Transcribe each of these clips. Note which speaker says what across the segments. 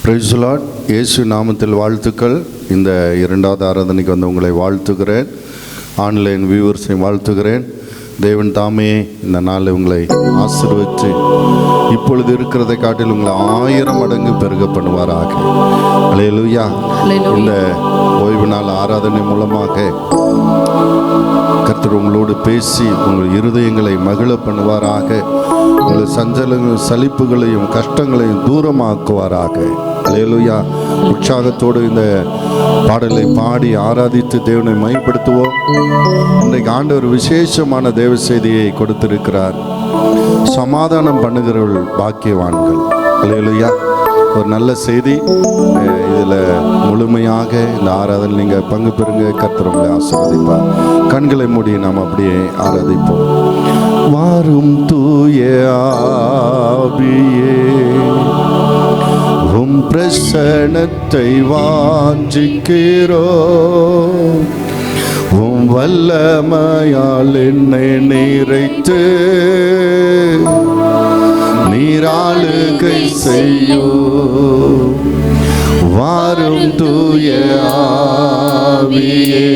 Speaker 1: Praise the Lord. இயேசு நாமத்தில் வாழ்த்துக்கள். இந்த இரண்டாவது ஆராதனைக்கு வந்து உங்களை வாழ்த்துகிறேன். ஆன்லைன் வியூவர்ஸை வாழ்த்துகிறேன். தேவன் தாமே இந்த நாளில் உங்களை ஆசீர்வதித்து இப்பொழுது இருக்கிறதை காட்டில் உங்களை 1000 மடங்கு பெருக பண்ணுவாராக. அல்லேலூயா. இந்த ஓய்வு நாள் ஆராதனை மூலமாக கர்த்தர் உங்களோடு பேசி உங்கள் இருதயங்களை மகிழ பண்ணுவாராக. உங்கள் சலிப்புகளையும் கஷ்டங்களையும் தூரமாக்குவாராக. அல்லேலூயா. உற்சாகத்தோடு இந்த பாடலை பாடி ஆராதித்து தேவனை மைப்படுத்துவோம். இன்றைக்கு ஆண்டவர் விசேஷமான தேவ செய்தியை கொடுத்திருக்கிறார். சமாதானம் பண்ணுகிறவர்கள் பாக்கியவான்கள். அல்லேலூயா. ஒரு நல்ல செய்தி. இதில் முழுமையாக இந்த ஆராதனை நீங்கள் பங்கு பெறுங்க. கர்த்தர் உங்களை ஆசீர்வதிப்பார். கண்களை மூடி நாம் அப்படியே ஆராதிப்போம். வாரும் தூய ஆவியே, உம் பிரசன்னத்தை வாஞ்சிக்கிறோம். உம் வல்லமையால் என்னை நிறைத்து நீராளுகை செய்யோ. வாரும் தூய ஆவியே,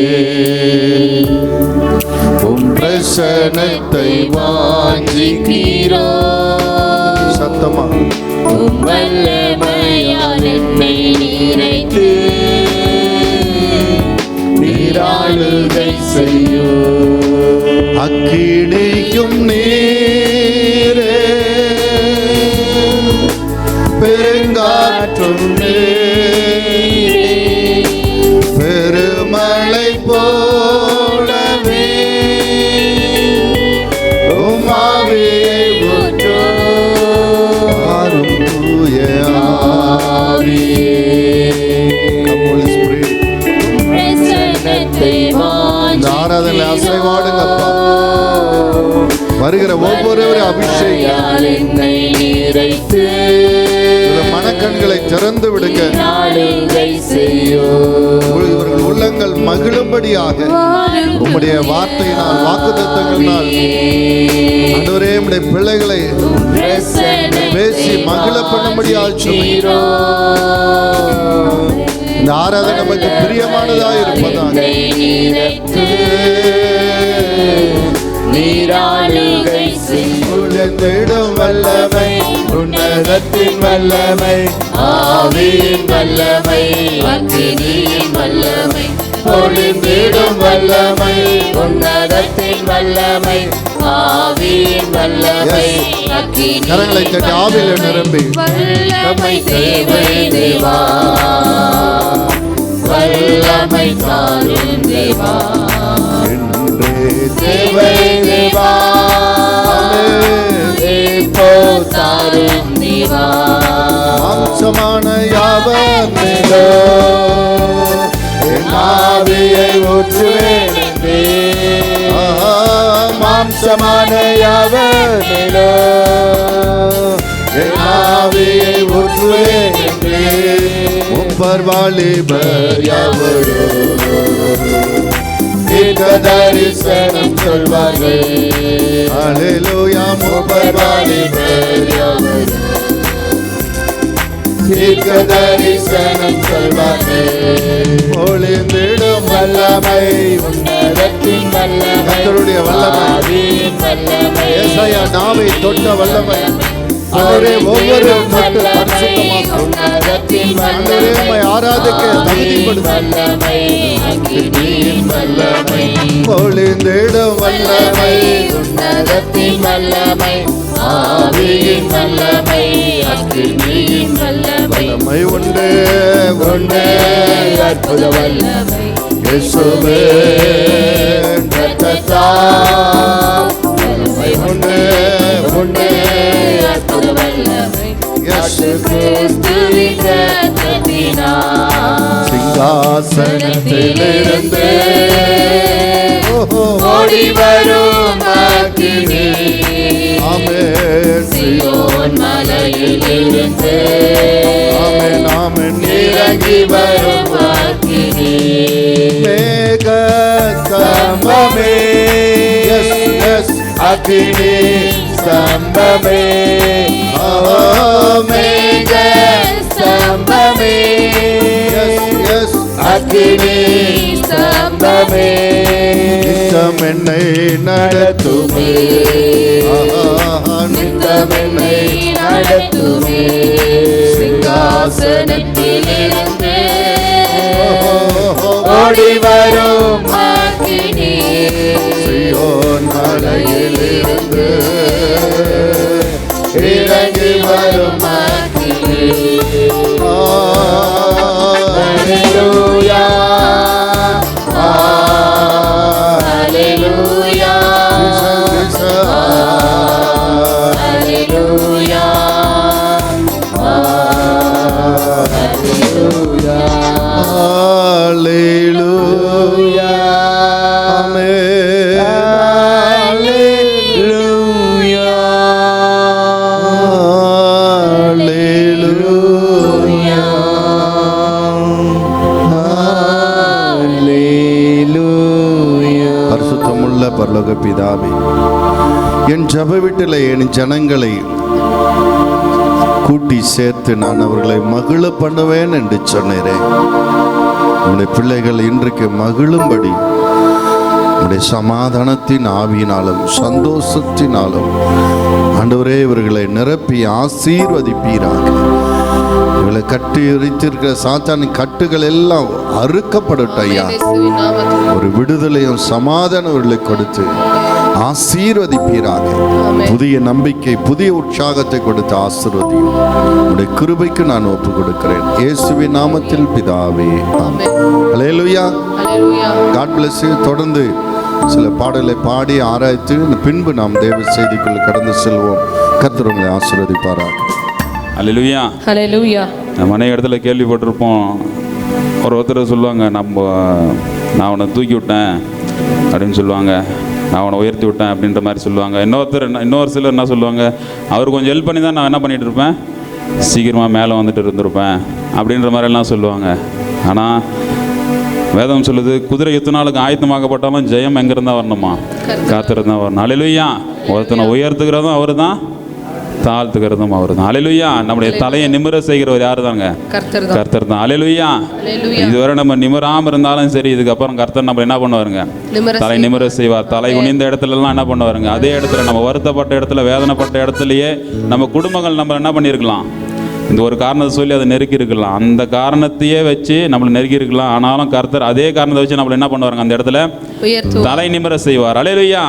Speaker 1: உம் பிரசன்னத்தை வாஞ்சிக்கிறோம். சத்தமா.
Speaker 2: உம் வல்லமையால் என்னை நிறைத்து நீராளுகை செய்யோ.
Speaker 1: அக்கினிக்கும் நீரே, பெருங்காற்றும் நீரே, பெருமழை போலவே உமாவியை ஊற்றோ. வாரும் தூய ஆவியே. இந்த ஆராதனை அசைவாடுங்கப்பா. வருகிற ஒவ்வொரு அபிஷேகம் மனக்கண்களை திறந்து விடுங்க. இவர்கள் உள்ளங்கள் மகிழும்படியாக உம்முடைய வார்த்தையினால் வாக்குத்தத்தங்களினால் ஆண்டவரே உம்முடைய பிள்ளைகளை பேசி மகிழ பண்ணும்படியாக இந்த ஆராதனை நமக்கு பிரியமானதாக இருப்பதாக.
Speaker 2: நீராளுகை
Speaker 1: தேடும் வல்லமை, உன்னதத்தின் வல்லமை,
Speaker 2: ஆவியின் வல்லமை, அக்கினியின் வல்லமை,
Speaker 1: ஒளிந்திடும் வல்லமை,
Speaker 2: உன்னதத்தின் வல்லமை, ஆவியின் வல்லமை, அக்கினியின்
Speaker 1: கரங்களை தட்டி ஆவியில் நிரம்பி
Speaker 2: வல்லமை தேவை தேவா, வல்லமை தாரும் தேவா,
Speaker 1: தேவை தேவா,
Speaker 2: தாரும் தேவா.
Speaker 1: மாம்சமான யாவர் மேலோ என் ஆவியை ஊற்றுவேன். மாம்சமான யாவர் மேலோ என் ஆவியை ஊற்றுவேன். முப்பர் வாலிபர் யாவரோ தரிசனம் சொல்வார்கள். அல்லேலூயா. முப்பர் வாலிபர் யாவரோ தரிசனம் சொல்வார்கள். ஒளிந்திடும் வல்லமை,
Speaker 2: உன்னதத்தின் வல்லமை,
Speaker 1: கர்த்தருடைய வல்லமை, ஏசாயா நாவை தொட்ட வல்லமை. அவரே ஒவ்வொரு தொட்டு பரிசுத்தமாக்கும். அவரே ஆராதிக்க தகுதிப்படுத்தும். ஒளிந்திடும் வல்லமை,
Speaker 2: உன்னதத்தின் வல்லமை, ஆவியின் வல்லமை, அக்கினியின் வல்லமை,
Speaker 1: வல்லமை உண்டு உண்டு.
Speaker 2: அற்புத வல்லமை,
Speaker 1: இயேசுவே இரத்தத்தால் வல்லமை உண்டு உண்டு.
Speaker 2: அற்புத வல்லமை,
Speaker 1: இயேசு
Speaker 2: கிறிஸ்துவின் இரத்தத்தினால்
Speaker 1: சிங்காசனத்திலிருந்து
Speaker 2: ஓடி வரும் அக்கினி,
Speaker 1: ஆமென்.
Speaker 2: சீயோன் மலையிலிருந்து
Speaker 1: ஆமென் ஆமென்.
Speaker 2: இறங்கி வரும் அக்கினி,
Speaker 1: மேக ஸ்தம்பமே, எஸ் எஸ் அக்கினி ஸ்தம்பமே, மேக ஸ்தம்பமே,
Speaker 2: அக்கினி ஸ்தம்பமே
Speaker 1: நித்தம் என்னை நடத்துமே,
Speaker 2: நித்தம் என்னை நடத்துமே சிங்காசனத்திலிருந்து ஓடி வரும் அக்கினி
Speaker 1: சீயோன் மலையிலிருந்து
Speaker 2: இறங்கி வரும் அக்கினி. Hallelujah, Hallelujah, Hallelujah,
Speaker 1: Hallelujah. Amen. பரிசுத்தமுள்ள பரலோக பிதாவே, என் ஜெப வீட்டில் என் ஜனங்களை கூட்டி சேர்த்து நான் அவர்களை மகிழ பண்ணுவேன் என்று சொன்னேன். உம்முடைய பிள்ளைகள் இன்றைக்கு மகிழும்படி உம்முடைய சமாதானத்தின் ஆவியினாலும் சந்தோஷத்தினாலும் ஆண்டவரே இவர்களை நிரப்பி ஆசீர்வதிப்பீராக. இவர்களை கட்டி எரித்திருக்கிற சாத்தானின் கட்டுகள் எல்லாம் அறுக்கப்படட்டும் ஐயா. ஒரு விடுதலையும் சமாதானம் இவர்களை கொடுத்து ஆசீர்வதிப்பீராக. புதிய நம்பிக்கை, புதிய உற்சாகத்தை கொடுத்து ஆசீர்வதியும். உடைய கிருபைக்கு நான் ஒப்பு கொடுக்கிறேன் இயேசுவின் நாமத்தில் பிதாவே, ஆமென். ஹல்லேலூயா. God bless you. தொடர்ந்து சில பாடலை பாடி ஆராய்த்து பின்பு நாம் தேவ செய்திக்குள் கடந்து செல்வோம். கர்த்தர் உங்களை ஆசீர்வதிப்பாராக.
Speaker 3: ஹல்லேலூயா.
Speaker 4: ஹல்லேலூயா.
Speaker 3: நம்ம அநேக இடத்துல கேள்விப்பட்டிருப்போம். ஒருத்தர் சொல்லுவாங்க, நான் அவனை தூக்கி விட்டேன் அப்படின்னு சொல்லுவாங்க, நான் அவனை உயர்த்தி விட்டேன் அப்படின்ற மாதிரி சொல்லுவாங்க. இன்னொரு சிலர் என்ன சொல்லுவாங்க, அவர் கொஞ்சம் ஹெல்ப் பண்ணி தான் நான் என்ன பண்ணிகிட்டு இருப்பேன், சீக்கிரமாக மேலே வந்துட்டு இருந்திருப்பேன் அப்படின்ற மாதிரிலாம் சொல்லுவாங்க. ஆனால் வேதம் சொல்லுது, குதிரை யுத்தநாளுக்கு ஆயத்தமாக்கப்பட்டாலும் ஜெயம் எங்கேருந்தா வரணுமா, காத்திருந்தான் வரணும். ஹல்லேலூயா. ஒருத்தனை உயர்த்துக்கிறதும் அவர் தான், தாழ்த்துக்கிறதும் அவர் தான். ஹல்லேலூயா. நம்முடைய தலையை நிமிர செய்கிறவர் யாரு தாங்க, கர்த்தர் தான். ஹல்லேலூயா. இதுவரை நம்ம நிமிராம இருந்தாலும் சரி, இதுக்கப்புறம் கர்த்தர் நம்ம என்ன பண்ணுவாருங்க, தலை நிமிர செய்வார். தலை குனிந்த இடத்துலலாம் என்ன பண்ணுவாருங்க, அதே இடத்துல நம்ம வருத்தப்பட்ட இடத்துல, வேதனைப்பட்ட இடத்துலையே நம்ம குடும்பங்கள் நம்ம என்ன பண்ணியிருக்கலாம், இந்த ஒரு காரணத்தை சொல்லி அதை நெருக்கி இருக்கலாம், அந்த காரணத்தையே வச்சு நம்மளை நெருக்கி இருக்கலாம். ஆனாலும் கர்த்தர் அதே காரணத்தை வச்சு நம்மளை என்ன பண்ணுவாருங்க, அந்த இடத்துல தலை நிமிர செய்வார். ஹல்லேலூயா.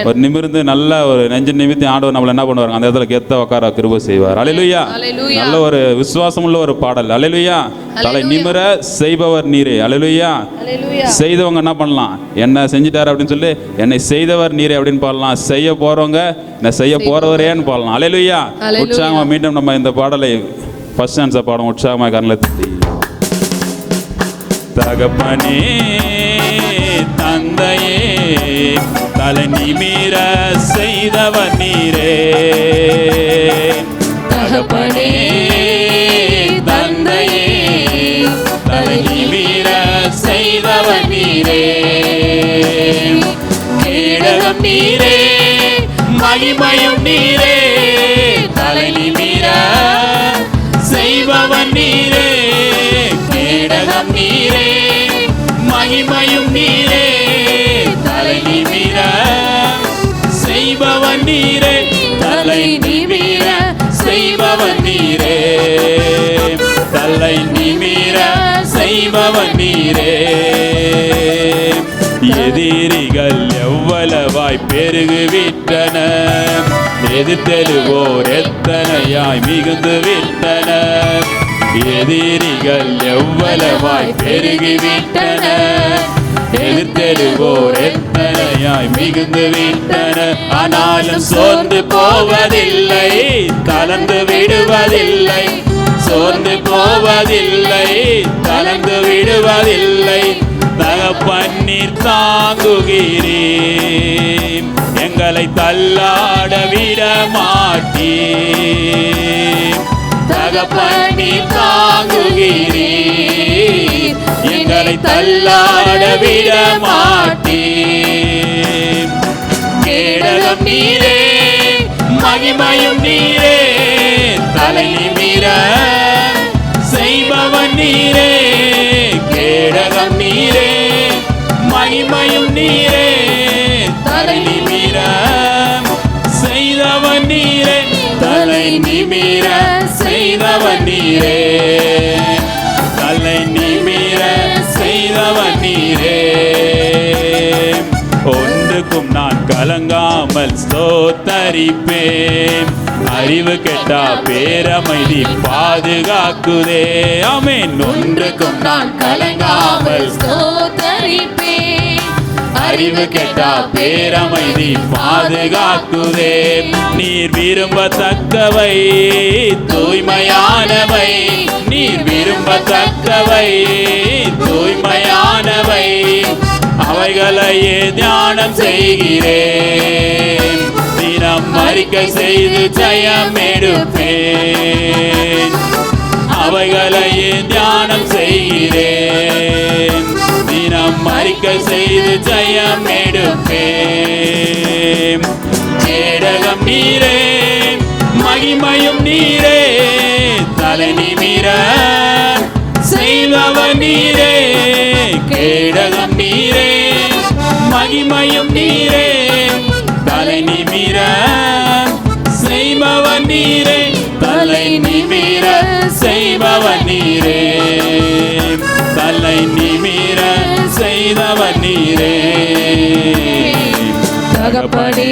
Speaker 3: ஒரு நிமிர்ந்து நல்ல ஒரு நெஞ்சு நிமித்தி ஆண்டவர் நம்மளை என்ன பண்ணுவாருங்க, அந்த இடத்துல கெத்த உட்கார கிருபை செய்வார். ஹல்லேலூயா. நல்ல ஒரு விசுவாசம் உள்ள ஒரு பாடல். ஹல்லேலூயா. தலை நிமிர செய்பவர் நீரே. ஹல்லேலூயா. செய்தவங்க என்ன பண்ணலாம், என்ன செஞ்சிட்டாரு அப்படின்னு சொல்லி என்னை செய்தவர் நீரே அப்படின்னு பாடலாம். செய்ய போறவங்க என்ன செய்ய போறவரேன்னு பாடலாம். ஹல்லேலூயா. உற்சாகமா மீண்டும் நம்ம இந்த பாடலை ஃபர்ஸ்ட் சான்ஸை பாடம் உற்சாகமாக கண்ணில் தட்டி. தகப்பனே தந்தையே தலை நிமிர செய்தவர் நீரே.
Speaker 2: தகப்பனே தந்தையே தலை நிமிர செய்தவர் நீரே. கேடகம் நீரே, மகிமையும் நீரே, தலை நிமிர செய்பவன் நீரே. கேடகம் நீரே, மகிமையும் நீரே, தலை நிமிர செய்பவன் நீரே. தலை நிமிர செய்பவன் நீரே. தலை நிமிர செய்பவன் நீரே. எதிரிகள் எவ்வளவாய் பெருகுவிட்டன, எதிர்த்தெழுவோர் எத்தனையாய் மிகுந்து விட்டன. எதிரிகள் எவ்வளவாய் பெருகிவிட்டன, எதிர்த்தெழுவோர் எத்தனையாய் மிகுந்து விட்டன. ஆனாலும் சோர்ந்து போவதில்லை, தளர்ந்து விடுவதில்லை. சோர்ந்து போவதில்லை, தளர்ந்து விடுவதில்லை. தகப்பன்னீர் தாங்குகிறீர், எங்களை தள்ளாட விட மாட்டீர். தகப்பன்னீர் தாங்குகிறீர், எங்களை தள்ளாட விட மாட்டீர். கேடகம் நீரே, மகிமையும் நீரே, தலை நிமிர செய்பவன் நீரே. கேடகம் நிமிர செய்தவன் நீரே, தலை நிமிர செய்தவன் நீரே. ஒன்றுக்கும் நான் கலங்காமல் ஸ்தோத்தரிப்பேன், அறிவு கெட்டா பேரமைதி பாதுகாக்குதே. ஆமென். ஒன்றுக்கும் நான் கலங்காமல்
Speaker 4: ஸ்தோத்தரிப்பேன்,
Speaker 2: அறிவு கெட்டா பேரமைதி பாதுகாக்குதே. நீர் விரும்பத்தக்கவை தூய்மையானவை, நீர் விரும்பத்தக்கவை தூய்மையானவை, அவைகளையே தியானம் செய்கிறேன். தினம் அறிக்கை செய்து ஜெயம் எடுப்பேன், அவைகளையே தியானம் செய்கிறேன். தினம் அறிக்கை செய்து ஜெயம் எடுப்பேன். கேடகம் நீரே, மகிமையும் நீரே, தலை நிமிர செய்தவன் நீரே. கேடகம் நீரே, மகிமையும் நீரே, தலை நிமிர செய்பவன் நீரே, தலை நிமிர செய்பவன் நீரே, தலை நிமிர செய்தவன் நீரே. தகப்பனே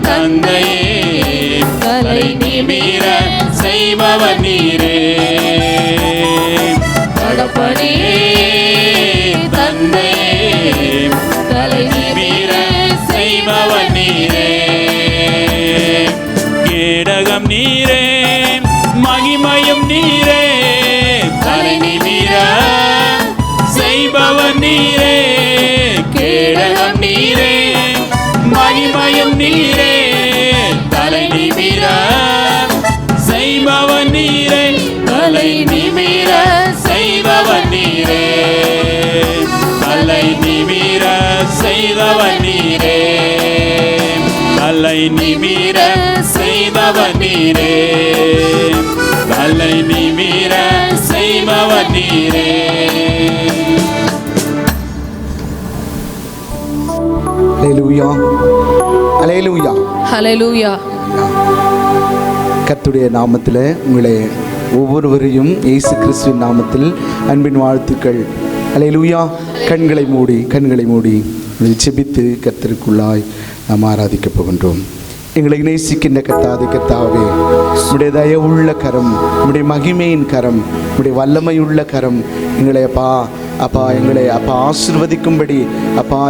Speaker 2: தந்தையே, தலை நிமிர செய்பவன் நீரே. தகப்பனே தந்தையே, தலை நிமிர செய்பவன் நீரே. கேடகம் நீரே, மகிமையும் நீரே, தலை நிமிர செய்பவன் நீரே. கேடகம் நீரே, மகிமையும் நீரே, தலை நிமிர செய்பவன் நீரே, தலை நிமிர செய்பவன் நீரே, தலை நிமிர செய்தவன் நீரே, தலை நிமிர செய்தவன் நீரே, தலை நிமிர செய்பவன் நீரே.
Speaker 5: அல்லேலூயா, அல்லேலூயா,
Speaker 4: ஹல்லேலூயா.
Speaker 5: கர்த்தருடைய நாமத்தில் உங்களை ஒவ்வொருவரையும் இயேசு கிறிஸ்துவின் நாமத்தில் அன்பின் வாழ்த்துக்கள். அல்லேலூயா. கண்களை மூடி ஜெபித்து கர்த்தருக்குள்ளாய் நாம் ஆராதிக்கப் போகின்றோம். எங்களை நேசிக்கின்ற கர்த்தாவே, உடைய தயவுள்ள கரம், உடைய மகிமையின் கரம், உடைய வல்லமையுள்ள கரம் எங்களை எங்களை ஆசீர்வதிக்கும்படி,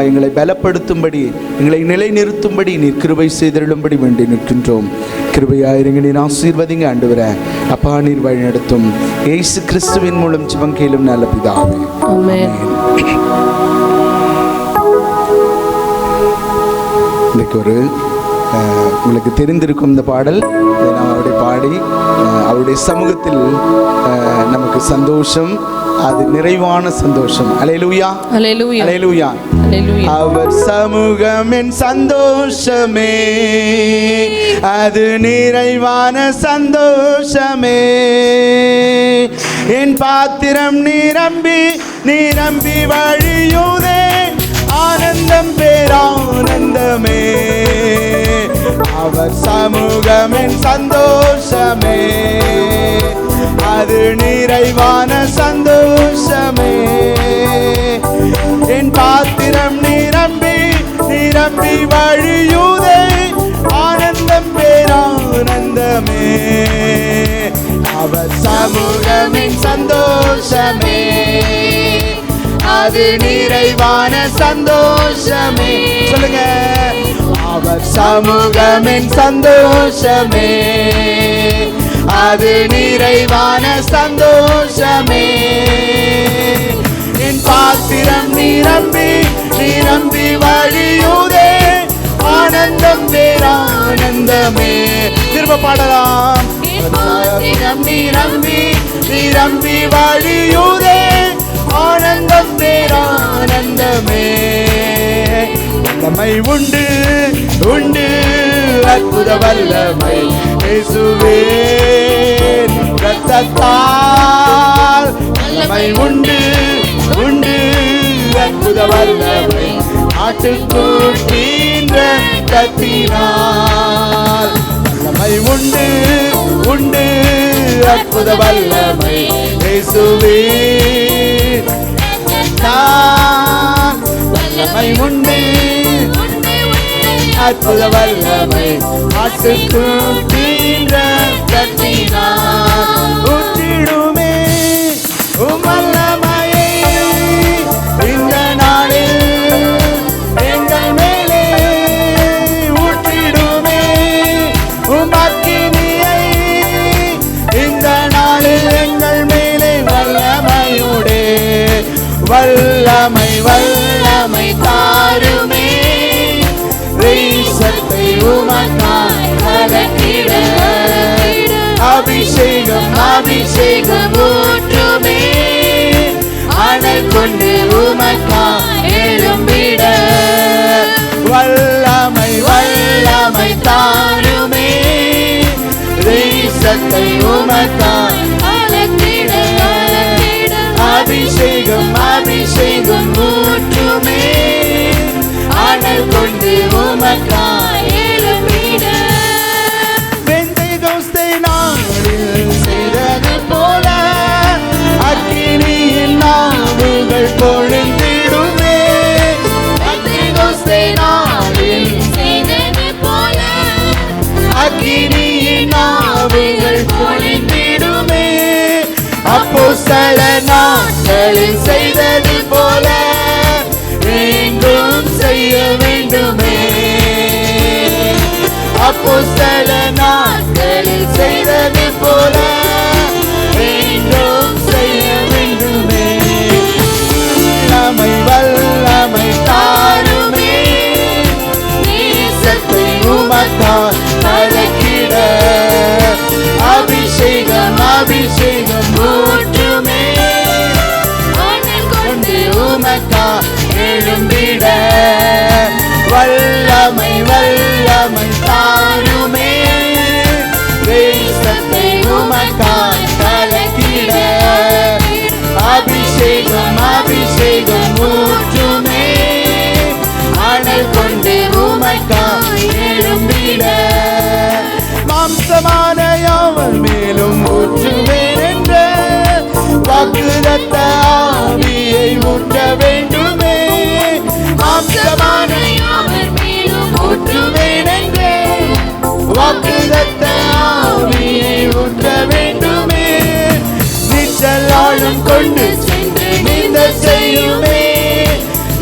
Speaker 5: எங்களை பலப்படுத்தும்படி, எங்களை நிலைநிறுத்தும்படி நீர் கிருபை செய்தருளும்படி வேண்டி நிற்கின்றோம். கிருபையாயிருங்க, நீர் ஆசீர்வதிங்க ஆண்டவரே. நீர் வழி நடத்தும் இயேசு கிறிஸ்துவின் மூலம் ஜெபம் கேளும் நல்ல பிதாவே.
Speaker 4: ஆமென்.
Speaker 5: இன்றைக்கு உங்களுக்கு தெரிந்திருக்கும் இந்த பாடல் நாம் அவருடைய பாடி அவருடைய சமூகத்தில் நமக்கு சந்தோஷம், அது நிறைவான சந்தோஷம். அல்லேலூயா,
Speaker 4: அல்லேலூயா,
Speaker 5: அல்லேலூயா,
Speaker 4: அல்லேலூயா.
Speaker 5: அவர் சமூகம் என் சந்தோஷமே, அது நிறைவான சந்தோஷமே. என் பாத்திரம் நிரம்பி வழியுதே, ஆனந்தம் பேரானந்தமே. அவர் சமூகம் என் சந்தோஷமே, அது நிறைவான சந்தோஷமே. என் பாத்திரம் நிரம்பி வழியுதே, ஆனந்தம் பேரானந்தமே. அவர் சமூகம் என் சந்தோஷமே, அது நிறைவான சந்தோஷமே. சொல்லுங்க. அவர் சமூகம் என் சந்தோஷமே, அது நிறைவான சந்தோஷமே. என் பாத்திரம் நிரம்பி வழியுதே, ஆனந்தம் பேரானந்தமே. திரும்ப பாடலாம். பாத்திரம் நிரம்பி வழியுதே, ஆனந்தம் பேரானந்தமே. வல்லமை உண்டு அற்புத வல்லமை இயேசுவே இரத்தத்தால். வல்லமை உண்டு அற்புத வல்லமை ஆட்டுக்குட்டின் இரத்தத்தினால். வல்லமை உண்டு உண்டு அற்புத வல்லமை இயேசுவே தான் வல்லமை உண்டு அற்புத வல்லமை ஆட்டுக்குட்டின்ற கட்டினார் ஊற்றிடுமே உம் வல்லமையை இந்த நாளில் எங்கள் மேலே ஊற்றிடுமே உம் அக்கினியை இந்த நாளில் எங்கள் மேலே வல்லமையுடே வல்லமை வல்லமை தாருமே தேசத்தை உமக்காய் கலக்கிட அபிஷேகம் அபிஷேகம் ஊற்றுமே அனல் கொண்டு உமக்காய் எழும்பிட வல்லமை வல்லமை தாருமே தேசத்தை உமக்காய் கலக்கிட அபிஷேகம் அபிஷேகம் ஊற்றுமே அனல் கொண்டு உமக்காய் எழும்பிட பெந்தேகோஸ்தே நாளில் செய்தது போல அக்கினியின் நாவுகள் பொழிந்திடுமே பெந்தேகோஸ்தே நாளில் செய்தது போல அக்கினியின் நாவுகள் பொழிந்திடுமே அப்போஸ்தல நாட்களில் செய்தது போல எங்கும் செய்ய வேண்டுமே அப்போஸ்தல நாட்களில் செய்தது போல எங்கும் செய்ய வேண்டுமே வல்லமை வல்லமை தாருமே நேசத்தை உமக்காய் கலக்கிட அபிஷேகம் அபிஷேகம் ஊற்றுமே கொண்டு உமக்காய் எழும்பிட வல்லமை வல்லமை தாருமே தேசத்தை உமக்காய் கலக்கிட அபிஷேகம் அபிஷேகம் ஊற்றுமே அனல் கொண்டு உமக்காய் எழும்பிட மாம்சமான யாவர் மேலும் ஊற்றுவேன் என்ற வாக்குதத்த ஆவியை ஊற்ற வேண்டுமே மாம்சமான யாவர் மேலும் ஊற்றுவேன் என்று வாக்குதத்த ஆவியை ஊற்ற வேண்டுமே நீச்சலாளும் கொண்டு சென்று நீந்த செய்யுமே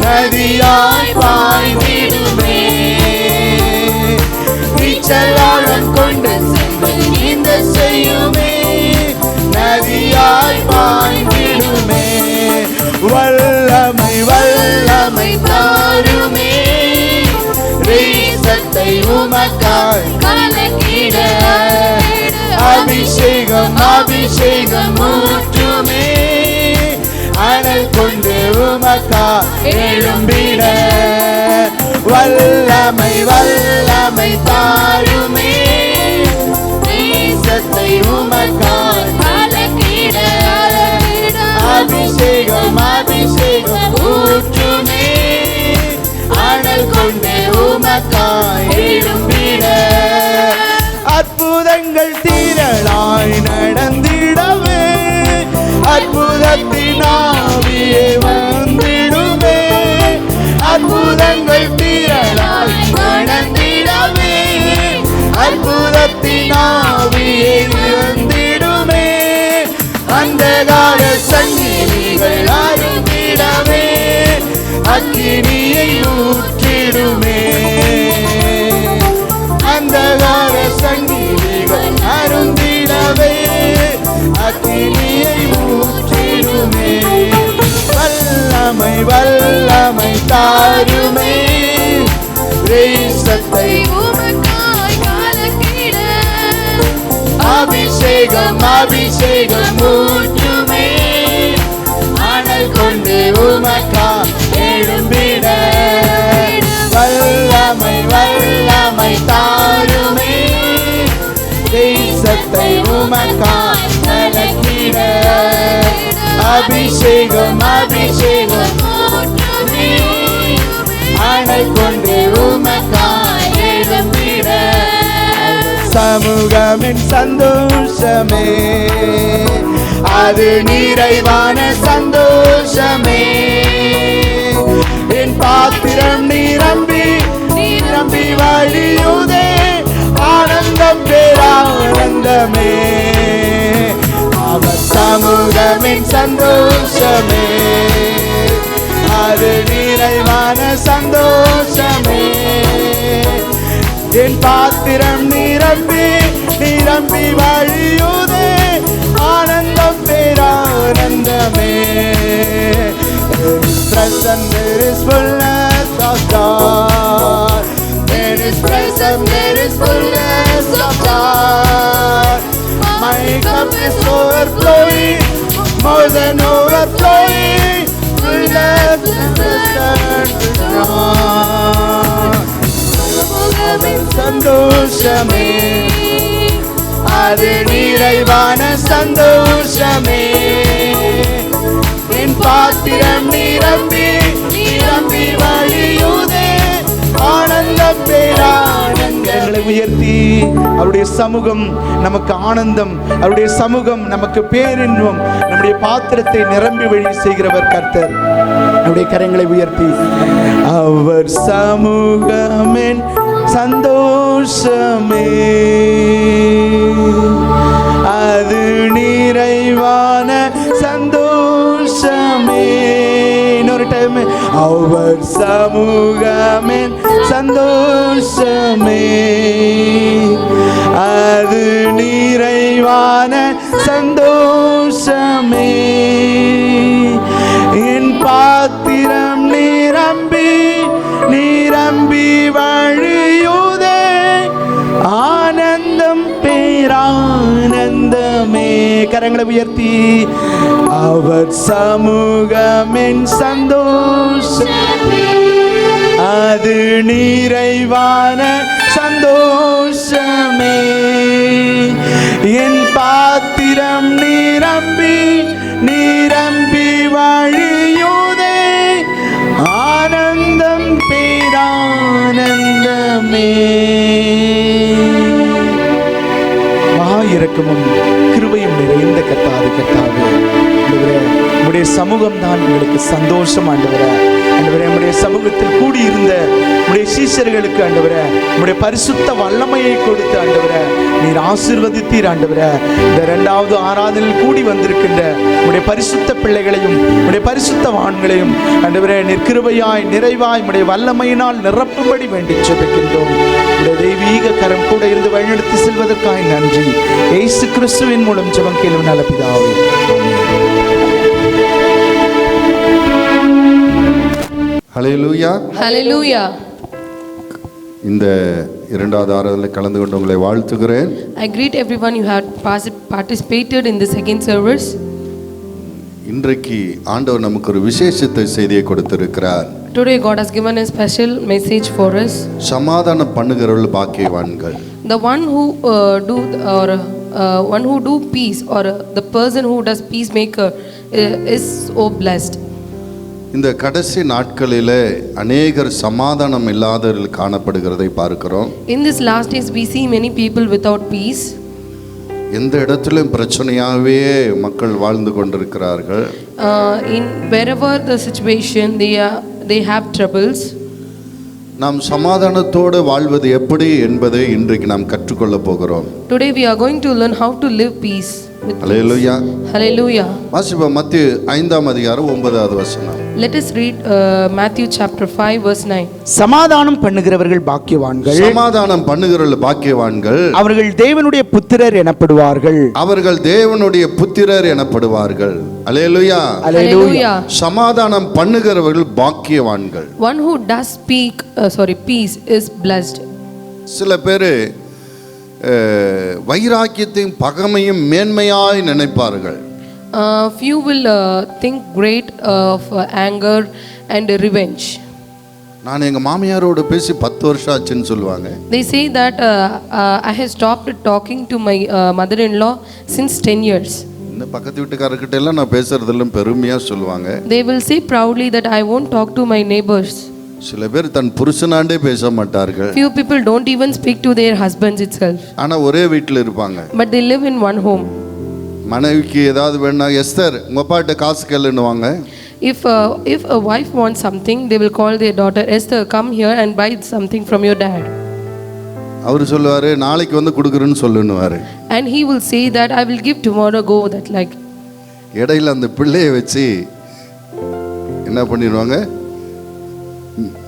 Speaker 5: நதியாய் பாய்ந்திடுமே நீச்சலாளும் கொண்டு சென்று நீந்த செய்யுமே நதியாய் பாய்ந்திடுமே வல்லமை வல்லமை தாருமே தேசத்தை உமக்காய் கலக்கிட அபிஷேகம் அபிஷேகம் ஊற்றுமே அனல் கொண்டு உமக்காய் எழும்பிட வல்லமை வல்லமை தாருமே தேசத்தை உமக்காய் கலக்கிட அபிஷேகம் அபிஷேகம் ஊற்றுமே அனல் கொண்டு உமக்காய் எழும்பிட அற்புதங்கள் திரளாய் நடந்திடவே அற்புதத்தின் ஆவியே வந்திடுமே அற்புதங்கள் திரளாய் நடந்திடவே அற்புதத்தின் ஆவியே வந்திடுமே அந்தகார சங்கிலிகள் அறுத்திடவே அக்கினியை ஊற்றிடுமே அந்தகார சங்கிலிகள் அருந்திடவே அக்கினியை ஊற்றிடுமே வல்லமை வல்லமை தாருமே தேசத்தை அபிஷேகம் அபிஷேகம் ஊற்றுமே அனல் கொண்டு உமக்காய் எழும்பிட வல்லமை வல்லமை தாருமே தேசத்தை உமக்காய் கலக்கிட அபிஷேகம் அபிஷேகம் ஊற்றுமே அனல் கொண்டு உமக்காய் எழும்பிட சமூகம் என் சந்தோஷமே, அது நிறைவான சந்தோஷமே. என் பாத்திரம் நிரம்பி நிரம்பி வழியுதே, ஆனந்தம் பேரானந்தமே. அவர் சமூகம் என் சந்தோஷமே, அது நிறைவான சந்தோஷமே. என் பாத்திரம் நிரம்பி நிரம்பி வழியுதே, ஆனந்தம் பேரானந்தமே. In His presence there is fullness of joy. In His presence there is fullness of joy. My cup is overflowing, more than overflowing. Fullness is returned to joy. சந்தோஷமே, அது நிறைவான சந்தோஷமே. என் பாத்திரம் நிரம்பி நிரம்பி வழியுதே, ஆனந்தம் பேரானந்தங்களை உயர்த்தி அவருடைய சமூகம் நமக்கு ஆனந்தம், அவருடைய சமூகம் நமக்கு பேரின்பம், நம்முடைய பாத்திரத்தை நிரம்பி வழி செய்கிறவர் கர்த்தர். அவருடைய கரங்களை உயர்த்தி அவர் சமூகமென் சந்தோஷமே, அது நிறைவான சந்தோஷமே. இன்னொரு டைம், அவர் சமூகமென் சந்தோஷமே, அது நிறைவான சந்தோஷமே. என் பாத்திரம் நிரம்பி நிரம்பி வழியுதே, ஆனந்தம் பேரானந்தமே. கரங்களை உயர்த்தி அவர் சமூகமென் சந்தோஷமே, அது நிறைவான சந்தோஷமே. என் பாத்திரம் நிரம்பி நிரம்பி வழியுதே, ஆனந்தம் பேரானந்தமே. இரக்கமும் கிருபையும் நிறைந்த கர்த்தாவே, கர்த்தாவே உம்முடைய சமூகம் தான் எங்களுக்கு சந்தோஷம் ஆண்டவரே. ஆண்டவரே, நம்முடைய சமூகத்தில் கூடியிருந்த உம்முடைய சீஷர்களுக்கு ஆண்டவரே உம்முடைய பரிசுத்த வல்லமையை கொடுத்து ஆண்டவரே நீர் ஆசீர்வதித்தீர் ஆண்டவரே. இந்த 2வது ஆராதனையில் கூடி வந்திருக்கின்ற உம்முடைய பரிசுத்த பிள்ளைகளையும் உம்முடைய பரிசுத்தவான்களையும் ஆண்டவரே நீர் கிருபையாய் நிறைவாய் உம்முடைய வல்லமையினால் நிரப்பும்படி வேண்டி ஜெபிக்கின்றோம். உம்முடைய தெய்வீக கரம் கூட இருந்து வழிநடத்தி செல்வதற்காக நன்றி. இயேசு கிறிஸ்துவின் மூலம் ஜெபம் கேளும் நல்ல பிதாவே,
Speaker 1: ஹல்லேலூயா.
Speaker 4: Hallelujah.
Speaker 1: இந்த 2வது ஆராதனையில் கலந்து கொண்டு உங்களை வாழ்த்துகிறேன்.
Speaker 4: I greet everyone you have participated in the second service.
Speaker 1: இன்றைக்கு ஆண்டவர் நமக்கு ஒரு விசேஷத்தை செய்தியை கொடுத்திருக்கிறார்.
Speaker 4: Today God has given a special message for us.
Speaker 1: சமாதானம் பண்ணுகிறவர்கள் பாக்கியவான்கள்.
Speaker 4: The one who do peace, or the person who does peacemaker is so blessed.
Speaker 1: இந்த கடைசி நாட்களிலே அநேகர் சமாதானம் இல்லாதவர்கள் காணப்படுகிறதை பார்க்கிறோம்.
Speaker 4: In these last days we see many people without peace.
Speaker 1: எந்த இடத்திலும் பிரச்சனையாகவே மக்கள் வாழ்ந்து கொண்டிருக்கிறார்கள்.
Speaker 4: In wherever the situation they have troubles.
Speaker 1: நாம் சமாதானத்தோடு வாழ்வது எப்படி என்பதை இன்றைக்கு நாம் கற்றுக்கொள்ள போகிறோம்.
Speaker 4: Today we are going to learn how to live peace.
Speaker 1: Hallelujah.
Speaker 4: Hallelujah.
Speaker 1: வாசிப்போம் மத்தேயு 5ஆம் அதிகாரம் 9வது வசனம்.
Speaker 4: Let us read Matthew chapter 5 verse 9.
Speaker 5: சமாதானம் பண்ணுகிறவர்கள் பாக்கியவான்கள்,
Speaker 1: சமாதானம் பண்ணுகிறவர்கள் பாக்கியவான்கள்,
Speaker 5: அவர்கள் தேவனுடைய புத்திரர் எனப்படுவார்கள்.
Speaker 1: அவர்கள் தேவனுடைய புத்திரர் எனப்படுவார்கள். அல்லேலூயா.
Speaker 4: Hallelujah.
Speaker 1: சமாதானம் பண்ணுகிறவர்கள் பாக்கியவான்கள்.
Speaker 4: One who does peace is blessed.
Speaker 1: சில பேர் வைராக்கியத்தையும் பகைமையும் மேன்மையாய் நினைப்பார்கள்.
Speaker 4: Few will think great of anger and revenge.
Speaker 1: நான் எங்கள் மாமியாரோடு பேசி 10 வருஷம் ஆச்சுன்னு சொல்லுவாங்க.
Speaker 4: They say that I have stopped talking to my mother-in-law since 10 years.
Speaker 1: இந்த பக்கத்து வீட்டுக்காரர்கிட்ட எல்லாம் நான் பேசுறதெல்லாம் பெருமையாக சொல்லுவாங்க.
Speaker 4: They will say proudly that I won't talk to my neighbors.
Speaker 1: சில பேர் தன் புருஷனாண்டே பேச மாட்டார்கள்,
Speaker 4: Few people don't even speak to their husbands itself,
Speaker 1: ஆனா ஒரே வீட்டில் இருப்பாங்க.
Speaker 4: but they live in one home.
Speaker 1: மனைவிக்கு ஏதாவது வேணா, எஸ்தர் உங்க அப்பாட்ட காசு கேளுன்னுவாங்க.
Speaker 4: If a wife wants something, they will call their daughter, Esther, come here and buy something from your dad.
Speaker 1: அவர் சொல்லுவாரு நாளைக்கு வந்து கொடுக்குறேன்னு சொல்லுன்னுவாரு.
Speaker 4: And he will say that I will give tomorrow, go that like.
Speaker 1: இடையில அந்த பிள்ளையை வச்சு என்ன பண்ணிடுவாங்க,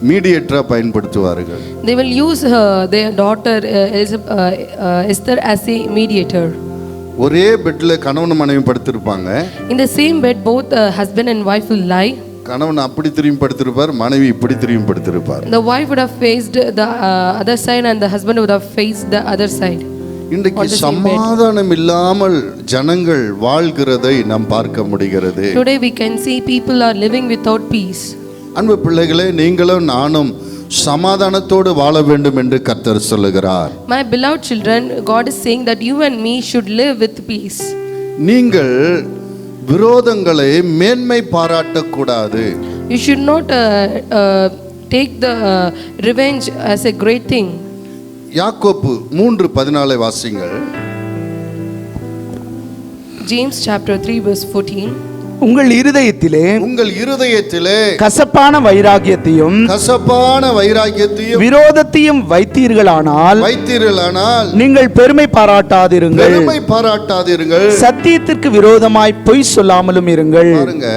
Speaker 1: மீடியேட்டரா பயன்படுத்துவார்கள்.
Speaker 4: They will use their daughter Esther as a mediator.
Speaker 1: ஒரே பெட்ல கணவன் மனைவி படுத்திருப்பாங்க.
Speaker 4: In the same bed, both husband and wife will lie.
Speaker 1: கணவன் அப்படி திரும்பி படுத்திருப்பார், மனைவி இப்படி திரும்பி படுத்திருப்பார்.
Speaker 4: The wife would have faced the other side and the husband would have faced the other side.
Speaker 1: இன்றைக்கு சமாதானம் இல்லாமல் ஜனங்கள் வாழ்கிறதை நாம் பார்க்க முடிகிறது.
Speaker 4: Today we can see people are living without peace.
Speaker 1: அன்பு பிள்ளைகளே, நீங்களும் நானும் சமாதானத்தோடு வாழ வேண்டும் என்று கர்த்தர் சொல்லுகிறார்.
Speaker 4: My beloved children, God is saying that you and me should live with peace.
Speaker 1: நீங்கள் விரோதங்களை மேன்மை பாராட்டக்கூடாது.
Speaker 4: You should not take the revenge as a great thing.
Speaker 1: யாக்கோப்பு 3:14 வாசிங்கள்.
Speaker 4: James chapter 3 verse 14.
Speaker 5: உங்கள் இருதயத்திலே கசப்பான வைராகியத்தையும் விரோதத்தையும் வைத்தீர்களானால் நீங்கள் பெருமை பாராட்டாதிருங்கள், சத்தியத்திற்கு விரோதமாய் பொய் சொல்லாமலும் இருங்கள்.
Speaker 1: பாருங்க,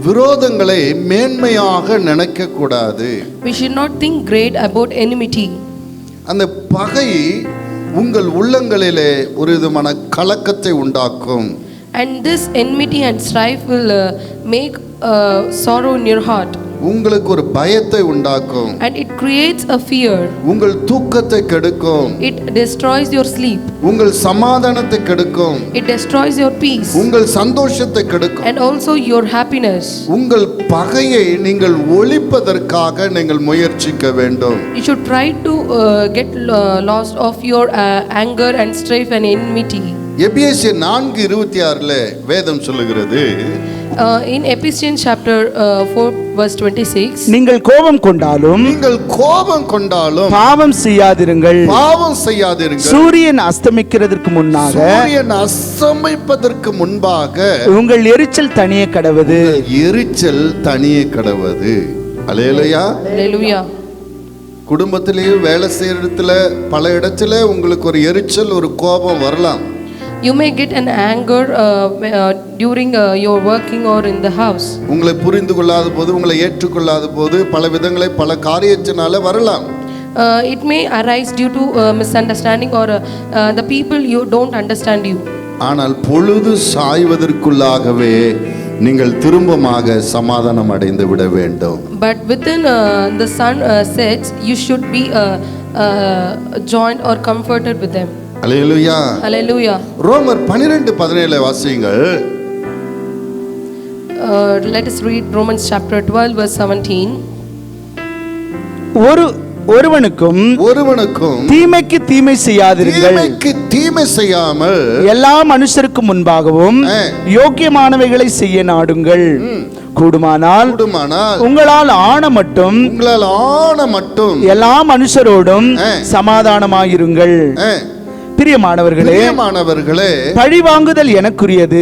Speaker 1: விரோதங்களை மேன்மையாக நினைக்க கூடாது.
Speaker 4: We should not think great about enmity.
Speaker 1: அந்த பகை உங்கள் உள்ளங்களிலே ஒரு விதமான கலக்கத்தை உண்டாக்கும்.
Speaker 4: And this enmity and strife will make sorrow in your heart.
Speaker 1: உங்களுக்கு ஒரு பயத்தை உண்டாக்கும்.
Speaker 4: And it creates a fear.
Speaker 1: உங்கள் தூக்கத்தை கெடுக்கும்.
Speaker 4: It destroys your sleep.
Speaker 1: உங்கள் சமாதானத்தை கெடுக்கும்.
Speaker 4: It destroys your peace.
Speaker 1: உங்கள் சந்தோஷத்தை கெடுக்கும்.
Speaker 4: And also your happiness.
Speaker 1: உங்கள் பகையை நீங்கள் ஒழிப்பதற்காக நீங்கள் முயற்சிக்க வேண்டும்.
Speaker 4: You should try to get lost of your anger and strife and enmity.
Speaker 1: எபேசியர் 4:26 வேதம் சொல்லுகிறது,
Speaker 4: in Ephesians chapter 4 verse 26,
Speaker 5: நீங்கள் கோபம் கொண்டாலும் பாவம் செய்யாதிருங்கள், சூரியன் அஸ்தமிக்கிறதற்கு முன்பாக உங்கள் எரிச்சல் தணிய கடவது.
Speaker 1: அல்லேலூயா.
Speaker 4: Hallelujah.
Speaker 1: குடும்பத்திலேயே வேலை செய்யற இடத்துல பல இடத்துல உங்களுக்கு ஒரு எரிச்சல், ஒரு கோபம் வரலாம்.
Speaker 4: You may get an anger during your working or in the house.
Speaker 1: உங்களை புரிந்து கொள்ளாத போது, உங்களை ஏற்றுக்கொள்ளாத போது பல விதங்களை பல காரியத்தினால வரலாம்.
Speaker 4: It may arise due to misunderstanding or the people you don't understand you.
Speaker 1: ஆனால் பொழுது சாய்வதற்குள்ளாகவே நீங்கள் திரும்பமாக சமாதானம் அடைந்து விட வேண்டும்.
Speaker 4: But within the sun sets, you should be joined or comforted with them.
Speaker 1: Hallelujah.
Speaker 4: Hallelujah.
Speaker 1: ரோமர் 12:17 வாசியுங்கள்.
Speaker 4: Let us read Romans chapter 12 verse 17.
Speaker 5: ஒருவனுக்கும் தீமைக்கு தீமை செய்யாதிருங்கள்,
Speaker 1: தீமை செய்யாமல்
Speaker 5: எல்லா மனுஷருக்கு முன்பாகவும் யோக்கியமானவைகளை செய்ய நாடுங்கள். கூடுமானால் உங்களால் ஆன மட்டும் எல்லா மனுஷரோடும் சமாதானமாயிருங்கள். பிரியமானவர்களே, பழி வாங்குதல் எனக்குரியது,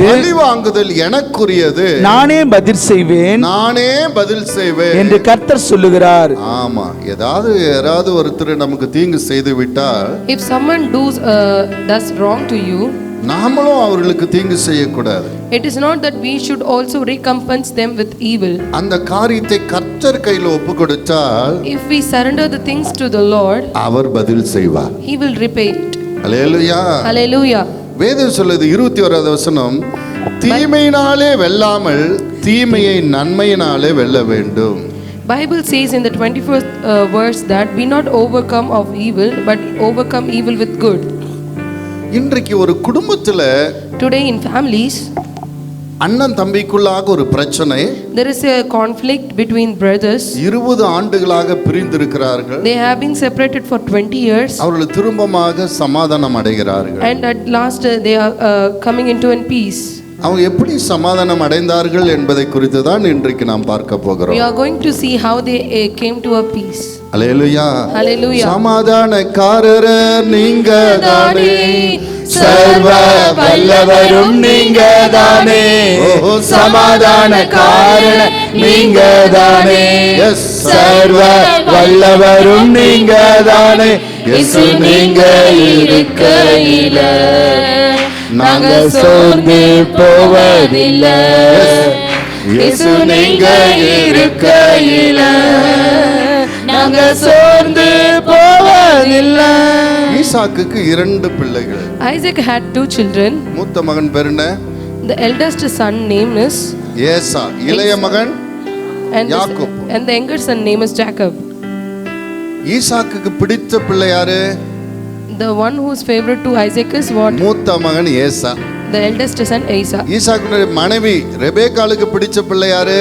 Speaker 5: நானே பதில் செய்வேன் என்று கர்த்தர் சொல்லுகிறார்.
Speaker 1: ஆமா, யாராவது ஒருத்தர் நமக்கு தீங்கு செய்து விட்டால்,
Speaker 4: if someone does wrong to you,
Speaker 1: நாமளும் அவர்களுக்கு தீங்கு செய்யக்கூடாது.
Speaker 4: it is not that we should also recompense them with evil.
Speaker 1: அந்த காரியத்தை கர்த்தர் கையில் ஒப்பு கொடுத்தால்,
Speaker 4: if we surrender the things to the Lord,
Speaker 1: அவர் பதில் செய்வார்.
Speaker 4: he will repay it.
Speaker 1: Hallelujah.
Speaker 4: Hallelujah.
Speaker 1: வேதம் சொல்லுது 21வது வசனம், தீமையினாலே வெல்லாமல் தீமையை நன்மையினாலே வெல்ல வேண்டும்.
Speaker 4: Bible says in the 21st verse that we not overcome of evil but overcome evil with good.
Speaker 1: இன்றைக்கு ஒரு குடும்பத்துல,
Speaker 4: today in families,
Speaker 1: அண்ணன் தம்பிக்குள்ளாக ஒரு பிரச்சனை.
Speaker 4: there is a conflict between brothers.
Speaker 1: 20 ஆண்டுகளாக பிரிந்திருக்கிறார்கள்.
Speaker 4: they have been separated for 20 years.
Speaker 1: அவர்கள் திரும்பமாக சமாதானம் அடைகிறார்கள்.
Speaker 4: and at last they are coming into in peace.
Speaker 1: அவங்க எப்படி சமாதானம் அடைந்தார்கள் என்பதை குறித்து தான் இன்றைக்கு நாம் பார்க்க
Speaker 4: We
Speaker 1: போகிறோம்.
Speaker 4: are going to see how they came to a peace.
Speaker 1: Hallelujah.
Speaker 4: Hallelujah.
Speaker 1: சமாதானக்காரர் நீங்கதானே,
Speaker 2: சர்வ வல்லவரும் நீங்கதானே, சமாதானக்காரர் நீங்கதானே, சர்வ வல்லவரும் நீங்கதானே. இயேசு நீங்க இருக்கையில நாங்க சோர்ந்து போவதில்லை. இயேசு நீங்க இருக்கையில நாங்க சோர்ந்து போவதில்லை.
Speaker 1: ஈசாக்குக்கு 2 பிள்ளைகள்.
Speaker 4: Isaac had 2 children.
Speaker 1: மூத்த மகன் பேர் என்ன?
Speaker 4: The eldest son name is
Speaker 1: ஏசா. இளைய மகன்
Speaker 4: and
Speaker 1: Yakob.
Speaker 4: and the younger son name is Jacob.
Speaker 1: ஈசாக்குக்கு பிடித்த பிள்ளை யாரு?
Speaker 4: The one whose favorite to Isaac is what?
Speaker 1: மூத்த மகன் ஏசா.
Speaker 4: The eldest son Esau.
Speaker 1: ஈசாக்குடைய மனைவி ரெபேக்காளுக்கு பிடிச்ச பிள்ளை யாரு?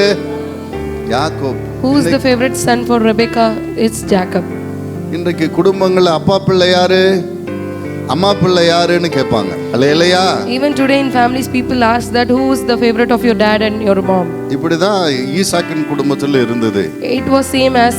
Speaker 1: Yakob.
Speaker 4: Who is the favorite son for Rebecca? It's Jacob.
Speaker 1: இன்றைக்கு குடும்பங்கள்ல அப்பா பிள்ளை யாரு, அம்மா பிள்ளை யாருன்னு கேட்பாங்க. அல்லேலூயா.
Speaker 4: Even today in families, people ask that who is the favorite of your dad and your mom.
Speaker 1: இப்படிதான் ஈசாக்கின் குடும்பத்தில் இருந்தது.
Speaker 4: It was same as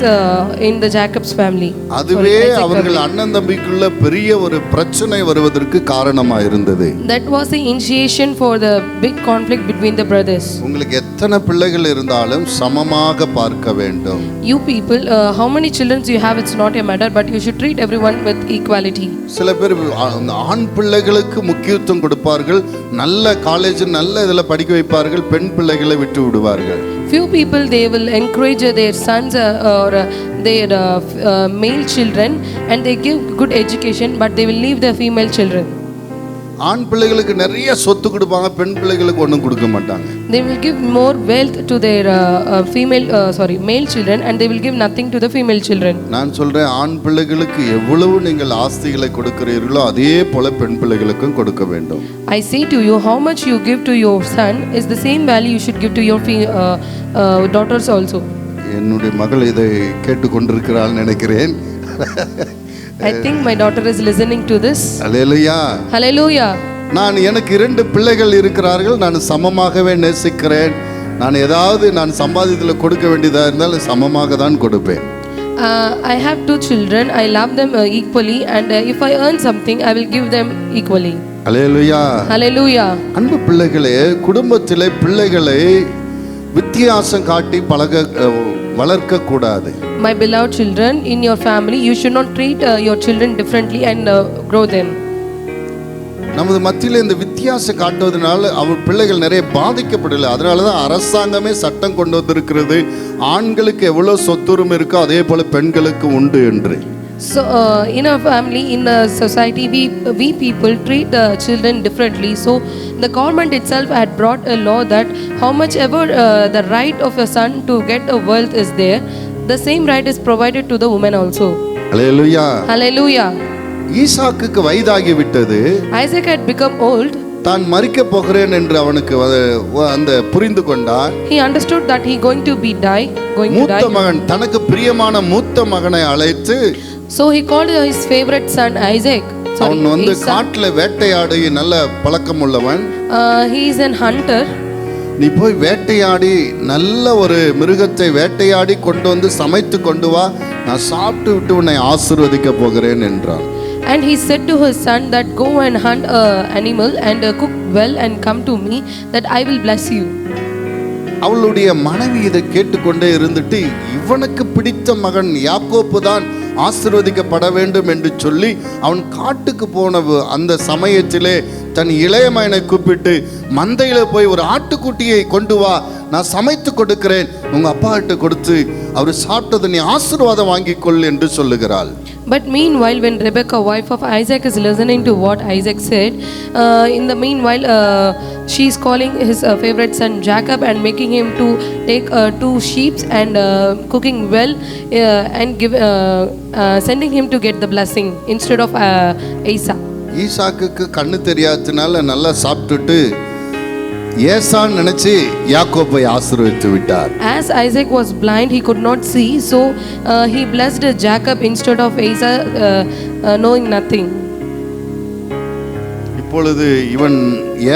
Speaker 4: in the Jacob's family.
Speaker 1: அதுவே அவர்கள் அண்ணன் தம்பிக்குள்ள பெரிய ஒரு பிரச்சனை வருவதற்கு காரணமா இருந்தது.
Speaker 4: That was the initiation for the big conflict between the brothers.
Speaker 1: உங்களுக்கு எத்தனை பிள்ளைகள் இருந்தாலும் சமமாக பார்க்க வேண்டும்.
Speaker 4: You people, how many children you have, it's not a matter, but you should treat everyone with equality.
Speaker 1: சில பேர் ஆண் பிள்ளைகளுக்கு முக்கியத்துவம் கொடுப்பார்கள், நல்ல காலேஜ் நல்ல இதில் படிக்க வைப்பார்கள், பெண் பிள்ளைகளை விட்டு விடுவார்கள்.
Speaker 4: Few people, they will encourage their sons or their male children and they give good education, but they will leave the female children.
Speaker 1: ஆண் பிள்ளைகளுக்கு நிறைய சொத்து கொடுப்பாங்க, பெண் பிள்ளைகளுக்கு ஒன்றும் கொடுக்க மாட்டாங்க.
Speaker 4: They will give more wealth to their male children, and they will give nothing to the female children.
Speaker 1: நான் சொல்றேன், ஆண் பிள்ளைகளுக்கு எவ்வளவு நீங்கள் ஆஸ்திகளை கொடுக்கிறீர்களோ அதே போல பெண் பிள்ளைகளுக்கும் கொடுக்க வேண்டும்.
Speaker 4: I say to you, how much you give to your son is the same value you should give to your daughters also.
Speaker 1: என்னுடைய மகள் இதை கேட்டுக்கொண்டிருக்கிறாள் நினைக்கிறேன்.
Speaker 4: I think my daughter is listening to this.
Speaker 1: Hallelujah.
Speaker 4: Hallelujah.
Speaker 1: நான் எனக்கு 2 பிள்ளைகள் இருக்கிறார்கள், நான் சமமாகவே நேசிக்கிறேன். நான் சம்பாதியத்தில் கொடுக்க வேண்டியதாக இருந்தாலும் சமமாக தான் கொடுப்பேன்.
Speaker 4: I have 2 children. I love them equally, and if I earn something, I will give them equally.
Speaker 1: Hallelujah.
Speaker 4: Hallelujah.
Speaker 1: அன்பு பிள்ளைகளே, குடும்பத்திலே பிள்ளைகளை வித்தியாசம் காட்டி வளர்க்க கூடாது.
Speaker 4: My beloved children, in your family, you should not treat your children differently and grow them.
Speaker 1: நமது மத்தியில் இந்த வித்தியாசம் காட்டுவதனால அவர் பிள்ளைகள் நிறைய பாதிக்கப்படலை. அதனால தான் அரசாங்கமே சட்டம் கொண்டு வந்திருக்கிறது, ஆண்களுக்கு எவ்வளோ சொத்துரிமை இருக்கோ அதே போல பெண்களுக்கு உண்டு என்று.
Speaker 4: So in our family, in the society, we people treat the children differently. So the government itself had brought a law that how much ever the right of a son to get a wealth is there, the same right is provided to the woman also.
Speaker 1: Hallelujah.
Speaker 4: Hallelujah.
Speaker 1: ஈசாக்குக்கு வயதாகி விட்டது.
Speaker 4: Isaac had become old.
Speaker 1: தான் மரிக்க போகிறேன் என்று அவனுக்கு அந்த புரிந்து கொண்டான்.
Speaker 4: He understood that he going to die.
Speaker 1: மூத்த மகன், தனக்கு பிரியமான மூத்த மகனை அழைத்து,
Speaker 4: so he called his favorite son Isaac.
Speaker 1: அவன் காட்டுல வேட்டையாடி நல்ல பழக்கம் உள்ளவன்.
Speaker 4: He is an hunter.
Speaker 1: நீ போய் வேட்டையாடி நல்ல ஒரு மிருகத்தை வேட்டையாடி கொண்டு வந்து சமைத்து கொண்டு வா, நான் சாப்பிட்டு விட்டு உன்னை ஆசீர்வதிக்க போகிறேன் என்றான்.
Speaker 4: And he said to his son that go and hunt an animal and cook well and come to me that I will bless you.
Speaker 1: அவளுடைய மனைவி இதை கேட்டுக்கொண்டே இருந்துட்டு, இவனுக்கு பிடித்த மகன் யாக்கோப்பு தான் ஆசீர்வதிக்கப்பட வேண்டும் என்று சொல்லி அவன் காட்டுக்கு போன அந்த சமயத்திலே தன் இளைய மகனை கூப்பிட்டு, மந்தையில போய் ஒரு ஆட்டுக்குட்டியை கொண்டு வா, நான் சமைத்து கொடுக்கிறேன், உங்க அப்பா கிட்ட கொடுத்து அவர் சாப்பிட்டதை நீ ஆசீர்வாதம் வாங்கிக்கொள் என்று சொல்லுகிறாள்.
Speaker 4: But meanwhile, when Rebecca, wife of Isaac, is listening to what Isaac said, in the meanwhile, she is calling his favorite son Jacob and making him to take 2 sheep and cooking well and sending him to get the blessing instead of Esau.
Speaker 1: ஈசாக்குக்கு கண்ணு தெரியாதனால நல்லா சாப்பிட்டுட்டு ஏசான்னு நினைச்சு யாக்கோபை ஆசீர்வதித்து விட்டார்.
Speaker 4: As Isaac was blind, he could not see, so he blessed Jacob instead of Esau, knowing nothing.
Speaker 1: இப்பொழுது இவன்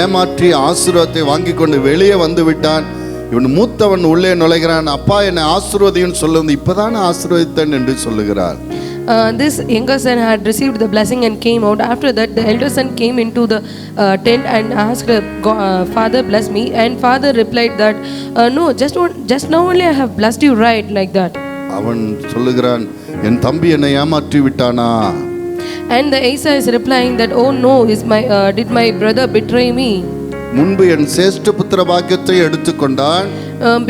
Speaker 1: ஏமாற்றி ஆசீர்வாதத்தை வாங்கி கொண்டு வெளியே வந்து விட்டான். இவன் மூத்தவன் உள்ளே நுழைகிறான். அப்பா என்னை ஆசீர்வதின்னு சொல்லுவது இப்பதானே ஆசீர்வதித்தேன் என்று சொல்லுகிறார்.
Speaker 4: This younger son had received the blessing and came out. After that, the elder son came into the tent and asked, Father, bless me. And father replied that, no, just now only I have blessed you, right, like that.
Speaker 1: அவன் சொல்லுகிறான், என் தம்பி என்னை ஏமாற்றி விட்டானா?
Speaker 4: And the Asa is replying that, oh no, did my brother betray me?
Speaker 1: முன்பு என் சேஷ்ட புத்திர பாக்கியத்தை எடுத்துக்கொண்டான்.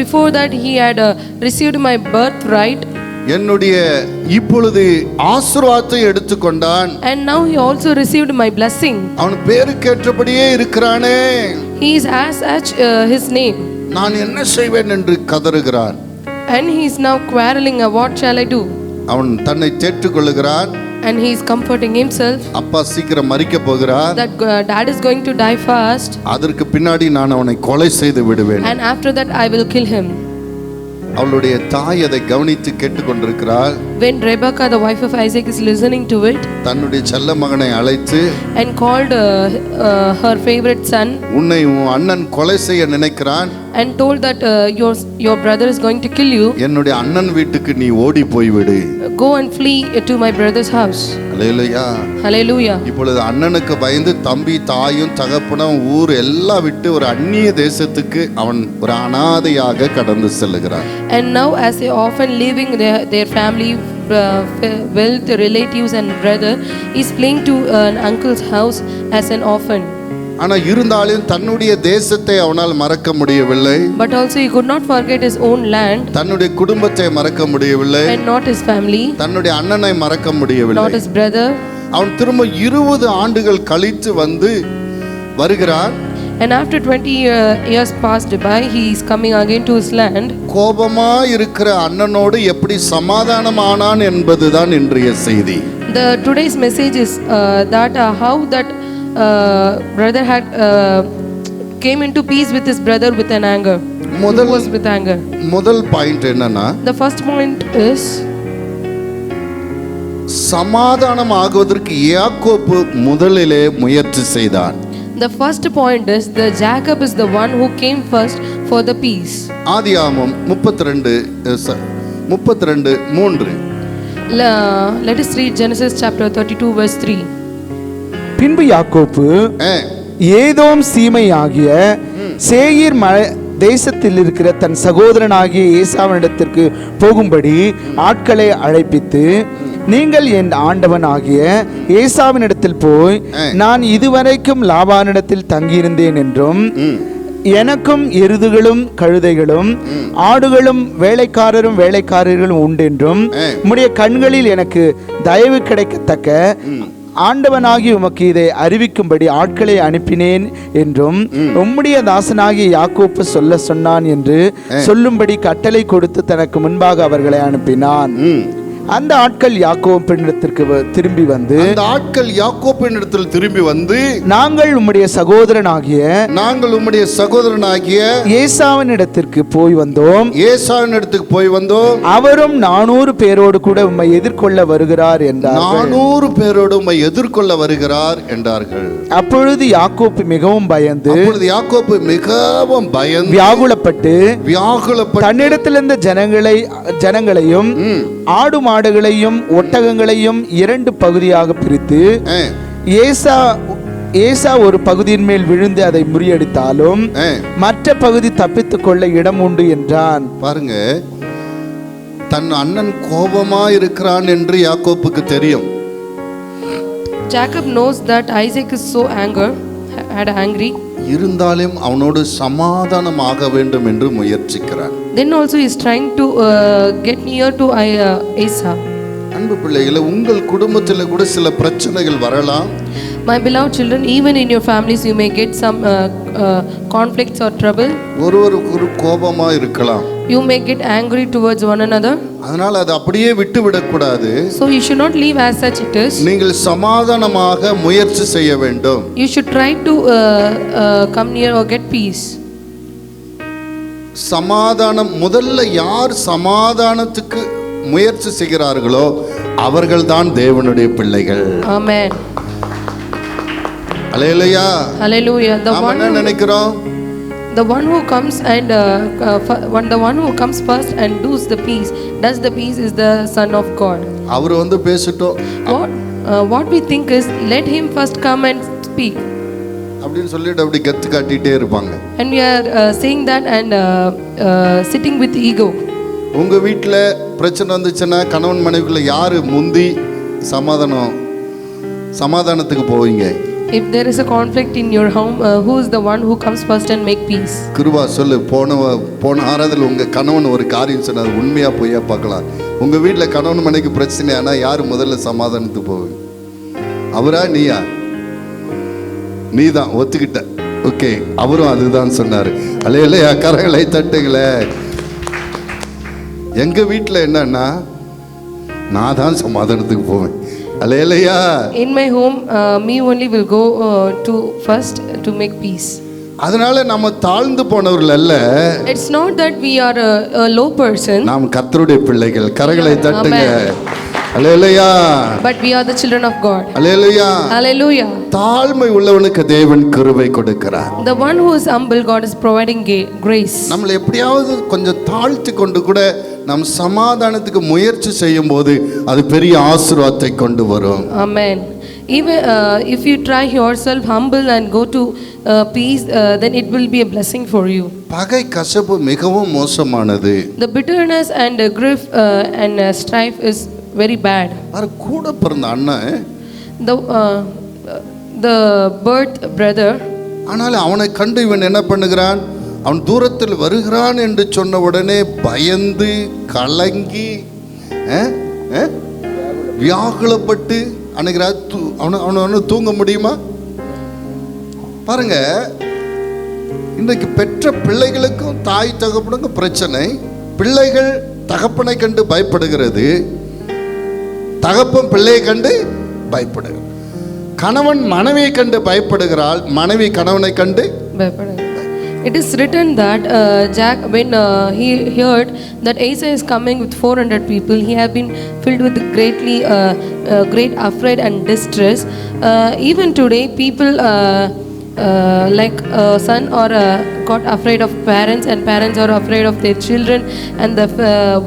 Speaker 4: Before that he had received my birthright.
Speaker 1: என்னுடைய இப்பொழுது ஆசீர்வாதத்தை எடுத்துக்கொண்டான்.
Speaker 4: And now he also received my blessing.
Speaker 1: அவன் பேருக்கு ஏற்றபடியே இருக்கிறானே.
Speaker 4: He is as such his name.
Speaker 1: நான் என்ன செய்வேன் என்று கதறுகிறான்.
Speaker 4: And he is now quarreling, what shall I do?
Speaker 1: அவன் தன்னை தேற்றிக் கொள்ளுகிறான்.
Speaker 4: And he is comforting himself
Speaker 1: அப்பா சீக்கிரம் மரிக்க போகிறார்.
Speaker 4: that dad is going to die fast.
Speaker 1: அதற்கு பின்னாடி நான் அவனை கொலை செய்து விடுவேன்.
Speaker 4: And after that I will kill him.
Speaker 1: அவளுடைய தாய் அதை கவனித்து கேட்டுக்கொண்டிருக்கிறாள்.
Speaker 4: When Rebekah, the wife of Isaac, is listening to it,
Speaker 1: தன்னுடைய செல்ல மகனை அழைத்து
Speaker 4: and called her favorite son,
Speaker 1: உன்னை உன் அண்ணன் கொலை செய்ய நினைக்கிறான்.
Speaker 4: and told that your brother is going to kill you.
Speaker 1: என்னுடைய அண்ணன் வீட்டுக்கு நீ ஓடி போய்விடு.
Speaker 4: Go and flee to my brother's house.
Speaker 1: Hallelujah.
Speaker 4: Hallelujah.
Speaker 1: இப்பொழுது அண்ணனுக்கு பயந்து தம்பி தாயும் தகப்பனும் ஊர் எல்லாம் விட்டு ஒரு அந்நிய தேசத்துக்கு அவன் ஒரு அனாதையாக கடந்து செல்லுகிறான்.
Speaker 4: And now as they often leaving their family, wealth, relatives and brother, is fleeing to an uncle's house as an orphan.
Speaker 1: ஆனா இருந்தாலும் தன்னுடைய தேசத்தை அவனால் மறக்க முடியவில்லை.
Speaker 4: But also he could not forget his own land.
Speaker 1: தன்னுடைய குடும்பத்தை மறக்க முடியவில்லை.
Speaker 4: And not his family.
Speaker 1: தன்னுடைய அண்ணனை மறக்க முடியவில்லை.
Speaker 4: Not his brother.
Speaker 1: அவன் திரும்ப 20 ஆண்டுகள் கழித்து வந்து வருகிறான்.
Speaker 4: And after 20 years passed by, he is coming again to his land.
Speaker 1: கோபமா இருக்கிற அண்ணனோடு எப்படி சமாதானமானான் என்பதுதான் இன்றைய செய்தி.
Speaker 4: The today's message is how that brother had came into peace with his brother with an anger. முதல்
Speaker 1: பாயிண்ட் என்னன்னா,
Speaker 4: the first point is
Speaker 1: சமாதானம் ஆகுவதற்கு யாக்கோபு முதலிலே முயற்சி செய்தான்.
Speaker 4: The first point is the Jacob is the one who came first for the peace.
Speaker 1: ஆதியாகமம் 32:3.
Speaker 4: Let us read Genesis chapter 32 verse 3.
Speaker 5: பின்பு யாக்கோப்பு ஏதோம் சீமை ஆகிய சேயீர் தேசத்தில் இருக்கிற தன் சகோதரனாகிய ஏசாவினிடத்திற்கு போகும்படி ஆட்களை அழைப்பித்து, நீங்கள் என் ஆண்டவன் ஆகிய ஏசாவினிடத்தில் போய் நான் இதுவரைக்கும் லாபானிடத்தில் தங்கியிருந்தேன் என்றும் எனக்கும் எருதுகளும் கழுதைகளும் ஆடுகளும் வேலைக்காரர்களும் உண்டென்றும் உம்முடைய கண்களில் எனக்கு தயவு கிடைக்கத்தக்க ஆண்டவனாகி உமக்கு இதை அறிவிக்கும்படி ஆட்களை அனுப்பினேன் என்றும் உம்முடைய தாசனாகிய யாக்கோப்பு சொல்ல சொன்னான் என்று சொல்லும்படி கட்டளை கொடுத்து தனக்கு முன்பாக அவர்களை அனுப்பினான். அந்த ஆட்கள் யாக்கோபினிடத்திற்கு திரும்பி வந்து நாங்கள் உம்முடைய சகோதரனாகிய ஏசாவினிடத்திற்கு போய் வந்தோம். அவரும் 400 பேரோடு கூட உம்மை எதிர்கொள்ள வருகிறார் என்றார்கள். அப்பொழுது யாக்கோப்பு மிகவும் பயந்து வியாகுலப்பட்டு தன்னிடத்திலிருந்த ஜனங்களையும் ஆடு மாடுகளையும் ஒட்டகங்களையும் 2 பகுதியாக பிரித்து ஏசா ஒரு பகுதியின் மேல் விழுந்து அதை முறியடித்தாலும் மற்ற பகுதி தப்பித்துக் கொள்ள இடம் உண்டு என்றான்.
Speaker 1: பாருங்க, தன் அண்ணன் கோபமா இருக்கிறான் என்று யாக்கோப்புக்கு தெரியும்.
Speaker 4: Jacob knows that Isaac is so angry.
Speaker 1: இருந்தாலும் அவனோடு சமாதானமாக வேண்டும் என்று முயற்சிக்கிறான்.
Speaker 4: Then also he is trying to get near to Asa.
Speaker 1: அன்பு பிள்ளைகளே, உங்கள் குடும்பத்தில் கூட சில பிரச்சனைகள் வரலாம்.
Speaker 4: My beloved children, even in your families you may get some conflicts or trouble.
Speaker 1: ஒருவருக்கு கோபமா இருக்கலாம்.
Speaker 4: You may get angry towards one another.
Speaker 1: அதனால அது அப்படியே விட்டு விடக்கூடாது.
Speaker 4: So you should not leave as such it is.
Speaker 1: நீங்கள் சமாதானமாக முயற்சி செய்ய வேண்டும்.
Speaker 4: You should try to come near or get peace.
Speaker 1: சமாதானம் முதல்ல யார் சமாதானத்துக்கு முயற்சி செய்கிறார்களோ அவர்கள்தான் தேவனுடைய பிள்ளைகள்.
Speaker 4: Amen.
Speaker 1: அல்லேலூயா.
Speaker 4: Hallelujah.
Speaker 1: நாம என்ன நினைக்கிறோம்?
Speaker 4: The one who comes and the one who comes first and does the peace is the Son of God.
Speaker 1: அவர் வந்து பேசிட்டோம்
Speaker 4: What we think is, let him first come and speak.
Speaker 1: அப்படின்னு சொல்லிட்டு அப்படி கத்து காட்டிட்டே இருப்பாங்க.
Speaker 4: And we are saying that and sitting with ego.
Speaker 1: உங்க வீட்டில் பிரச்சனை வந்துச்சுன்னா கணவன் மனைவிக்குள்ள யாரு முந்தி சமாதானத்துக்கு போவீங்க?
Speaker 4: If there is a conflict in your home, who is the one who comes first and make peace?
Speaker 1: Kripa சொல்லு. போன ஆராதனையில் உங்க கணவன் ஒரு காரியம் சொன்னார், உண்மையா பொய்யா பார்க்கலாம். உங்க வீட்டில் கணவன் மனைவிக்கு பிரச்சனை ஆனா யாரு முதல்ல சமாதானத்துக்கு போவீங்க? அவரா நீயா? நீதான் ஒத்துக்கிட்ட. ஓகே, அவரும் அதுதான் சொன்னாரு. அல்லேலூயா. கரங்களை தட்டுங்களே. எங்க வீட்டில் என்னன்னா நான் தான் சமாதானத்துக்கு போவேன். அல்லேலூயா.
Speaker 4: In my home, me only will go to first to make peace.
Speaker 1: அதனால நம்ம தாழ்ந்து போனவர்கள் அல்ல.
Speaker 4: It's not that we are a low person.
Speaker 1: நாம் கர்த்தருடைய பிள்ளைகள். கரங்களை தட்டுங்க. அல்லேலூயா.
Speaker 4: But we are the children of God.
Speaker 1: Hallelujah.
Speaker 4: Hallelujah.
Speaker 1: தாழ்மை உள்ளவனுக்கு தேவன் கிருபை கொடுக்கிறார்.
Speaker 4: The one who is humble, God is providing grace.
Speaker 1: நம்மளை எப்படியாவது கொஞ்சம் தாழ்த்தி கொண்டு கூட நாம் சமாதானத்துக்கு முயற்சி செய்யும் போது அது பெரிய ஆசீர்வாதத்தை கொண்டு வரும்.
Speaker 4: Amen. Even if you try yourself humble and go to peace, then it will be a blessing for you.
Speaker 1: பகை கசப்பு மிகவும் மோசமானது.
Speaker 4: The bitterness and grief and strife is very bad.
Speaker 1: அது கூட பிறந்த அண்ணன்
Speaker 4: the birth brother,
Speaker 1: ஆனால் அவனை கண்டு இவன் என்ன பண்ணுகிறான்? அவன் தூரத்தில் வருகிறான் என்று சொன்ன உடனே பயந்து கலங்கி வியாகுலப்பட்டு அன்னைக்கு அவனை தூங்க முடியுமா? பாருங்க, இன்றைக்கு பெற்ற பிள்ளைகளுக்கும் தாய் தகப்பனுக்கும் பிரச்சனை. பிள்ளைகள் தகப்பனை கண்டு பயப்படுகிறது, தகப்பன் பிள்ளையை கண்டு பயப்படுகிறது. கணவன் மனைவியை கண்டு பயப்படுகிறாள், மனைவி கணவனை கண்டு
Speaker 4: பயப்படுகிறாள். It is written that Jack, when he heard that Asa is coming with 400 people, he had been filled with great afraid and distress. Even today, people like son or got afraid of parents, and parents are afraid of their children, and the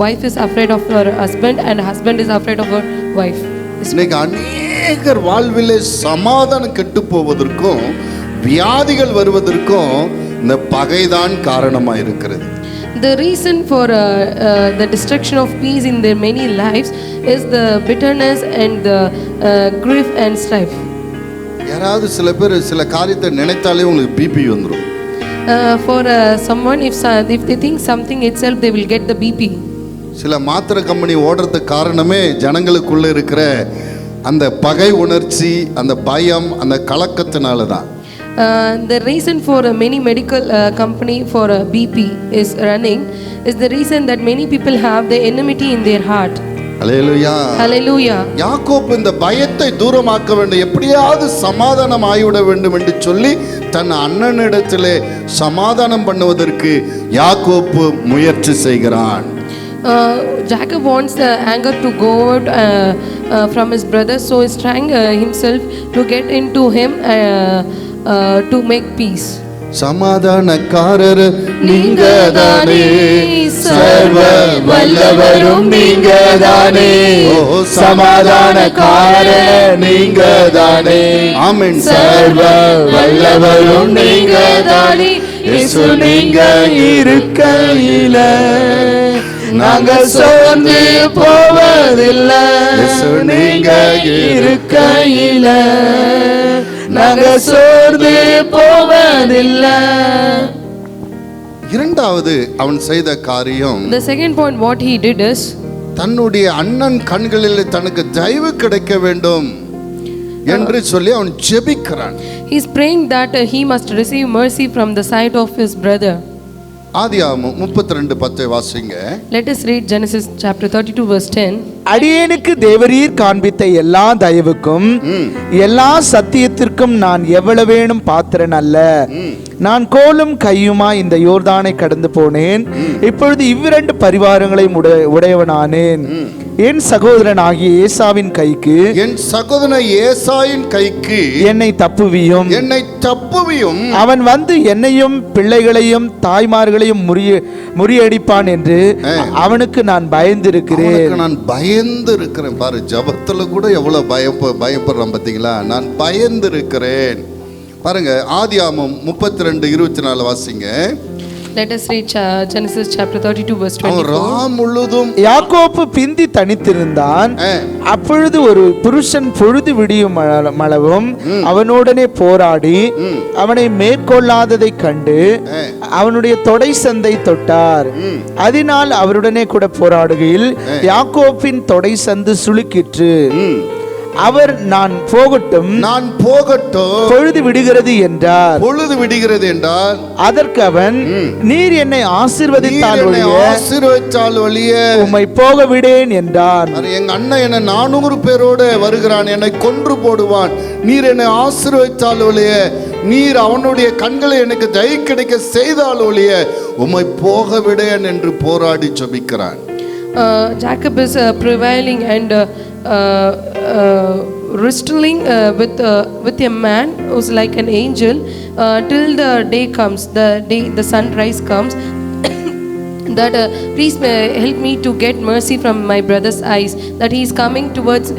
Speaker 4: wife is afraid of her husband, and husband is afraid of her wife.
Speaker 1: இன்னைக்கு அநேகர் வாழ்விலே சமாதானம் கெட்டு போவதற்கும் வியாதிகள் வருவதற்கும் இந்த பகைதான் காரணமாக இருக்கிறது.
Speaker 4: The reason for the destruction of peace in their many lives is the bitterness and the grief and strife.
Speaker 1: யாராவது சில பேர் சில காரியத்தை நினைத்தாலே உங்களுக்கு பிபி வந்துடும்.
Speaker 4: For someone, if they think something itself, they will get the BP.
Speaker 1: சில மாத்திரை கம்பெனி ஓடுறதுக்கு காரணமே ஜனங்களுக்குள்ள இருக்கிற அந்த பகை உணர்ச்சி, அந்த பயம், அந்த கலக்கத்தினால தான்.
Speaker 4: The reason for many medical company for BP is running is the reason that many people have the enmity in their heart.
Speaker 1: Hallelujah.
Speaker 4: Hallelujah.
Speaker 1: யாக்கோப்பு இந்த பயத்தை தூரமாக்க வேண்டும், எப்படியாவது சமாதானம் ஆகிவிட வேண்டும் என்று சொல்லி தன் அண்ணனிடத்திலே சமாதானம் பண்ணுவதற்கு யாக்கோப்பு முயற்சி செய்கிறான்.
Speaker 4: Jacob wants the anger to go out from his brother, so he's trying himself to get into him to make peace.
Speaker 1: சமாதானக்காரர் நீங்கதானே,
Speaker 2: சர்வ வல்லவரும் நீங்கதானே, சமாதானக்காரர் நீங்கதானே.
Speaker 1: ஆமென்.
Speaker 2: சர்வ வல்லவரும் நீங்கதானே. இயேசு நீங்க இருக்கையில நாங்க சோர்ந்து போவதில்லை. இயேசு நீங்க இருக்கையில நாங்க சோர்ந்து போவதில்லை.
Speaker 1: இரண்டாவது அவன் செய்த காரியம்,
Speaker 4: The second point what he did is,
Speaker 1: தன்னுடைய அண்ணன் கண்களில் தனக்கு தயவு கிடைக்க வேண்டும் என்று சொல்லி அவன் ஜெபிக்கிறான்.
Speaker 4: he is praying that he must receive mercy from the sight of his brother.
Speaker 1: ஆதியாகமம் 32:10 வாசிங்க.
Speaker 4: Let us read Genesis chapter 32 verse 10.
Speaker 5: அடியேனுக்கு தேவரீர் காண்பித்த எல்லா தயவுக்கும் எல்லா சத்தியத்திற்கும் நான் எவ்வளவேனும் பாத்திரன் அல்ல. நான் கோலும் கையுமா இந்த யோர்தானை கடந்து போனேன். இப்பொழுது இவ்விரண்டு பரிவாரங்களையும் உடையவனானேன். என் சகோதரன் ஆகிய ஏசாவின் கைக்கு
Speaker 1: என் சகோதரன் ஏசாயின் கைக்கு
Speaker 5: என்னை தப்புவியும்.
Speaker 1: என்னை தப்புவியும்.
Speaker 5: அவன் வந்து என்னையும் பிள்ளைகளையும் தாய்மார்களையும் முறியடிப்பான் என்று அவனுக்கு நான் பயந்திருக்கிறேன்.
Speaker 1: அவனுக்கு நான் பயந்து இருக்கிறேன். பாரு, ஜபத்துல கூட எவ்வளவு பயப்படுறான் பாத்தீங்களா? நான் பயந்து இருக்கிறேன். பாருங்க, ஆதியாகமம் 32:24 வாசிங்க.
Speaker 4: Let us read Genesis chapter 32 verse 24.
Speaker 1: முழுதும்
Speaker 5: யாக்கோப்பு பிந்தி தனித்திருந்தான். அப்பொழுது ஒரு புருஷன் பொழுது விடியும் அளவும் அவனுடனே போராடி அவனை மேற்கொள்ளாததை கண்டு அவனுடைய தொடை சந்தை தொட்டார். அதனால் அவருடனே கூட போராடுகையில் யாக்கோப்பின் தொடை சந்து சுளுக்கிற்று. அவர் நான் போகட்டும் பொழுது விடுகிறது என்றார்.
Speaker 1: பொழுது விடுகிறது என்றால்
Speaker 5: அதற்கு அவன், நீர் என்னை ஆசீர்வதித்தால் ஒழிய உம்மை போக விடேன் என்றான்.
Speaker 1: எங்க அண்ணன் என்ன 400 பேரோடு வருகிறான், என்னை கொன்று போடுவான். நீர் என்னை ஆசீர்வதித்தால் ஒழிய, நீர் அவனுடைய கண்களை எனக்கு தயை கிடைக்க செய்தால் ஒழிய உம்மை போக விடேன் என்று போராடி ஜெபிக்கிறான்.
Speaker 4: Jacob is prevailing and wrestling with a man who's like an angel till the day comes, the sunrise comes. That please help me to get mercy from my brother's eyes, that he is coming towards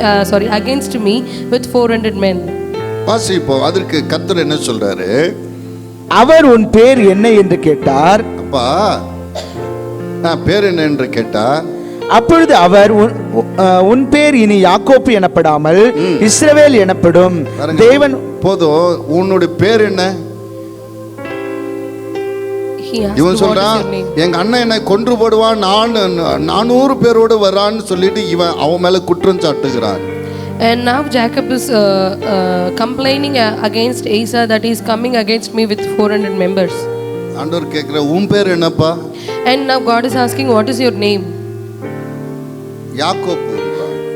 Speaker 4: against me with 400 men.
Speaker 1: வாசிப்போம். அதற்கு கர்த்தர் என்ன சொல்றாரு?
Speaker 5: அவர் உன் பேர் என்ன என்று கேட்டார்.
Speaker 1: அப்பா, நான் பேர் என்ன என்று கேட்டார்.
Speaker 5: அப்பொழுது அவர், உன் பேர் இனி யாக்கோப்பு எனப்படாமல் இஸ்ரவேல் எனப்படும். தேவன் போதும்,
Speaker 1: உன்னுடைய பேர் என்ன? இவன் சொல்றான், எங்க அண்ணன் என்னை கொன்று போடுவான், 400 பேரோடு வரான்னு சொல்லிட்டு இவன் அவன் மேல குற்றம் சாட்டுகிறான்.
Speaker 4: And now Jacob is complaining against Esau that he is coming against me with 400 members.
Speaker 1: ஆண்டவர் கேக்குற, உன் பேர் என்னப்பா?
Speaker 4: And now God is asking, what is your name?
Speaker 1: யாக்கோப்பு.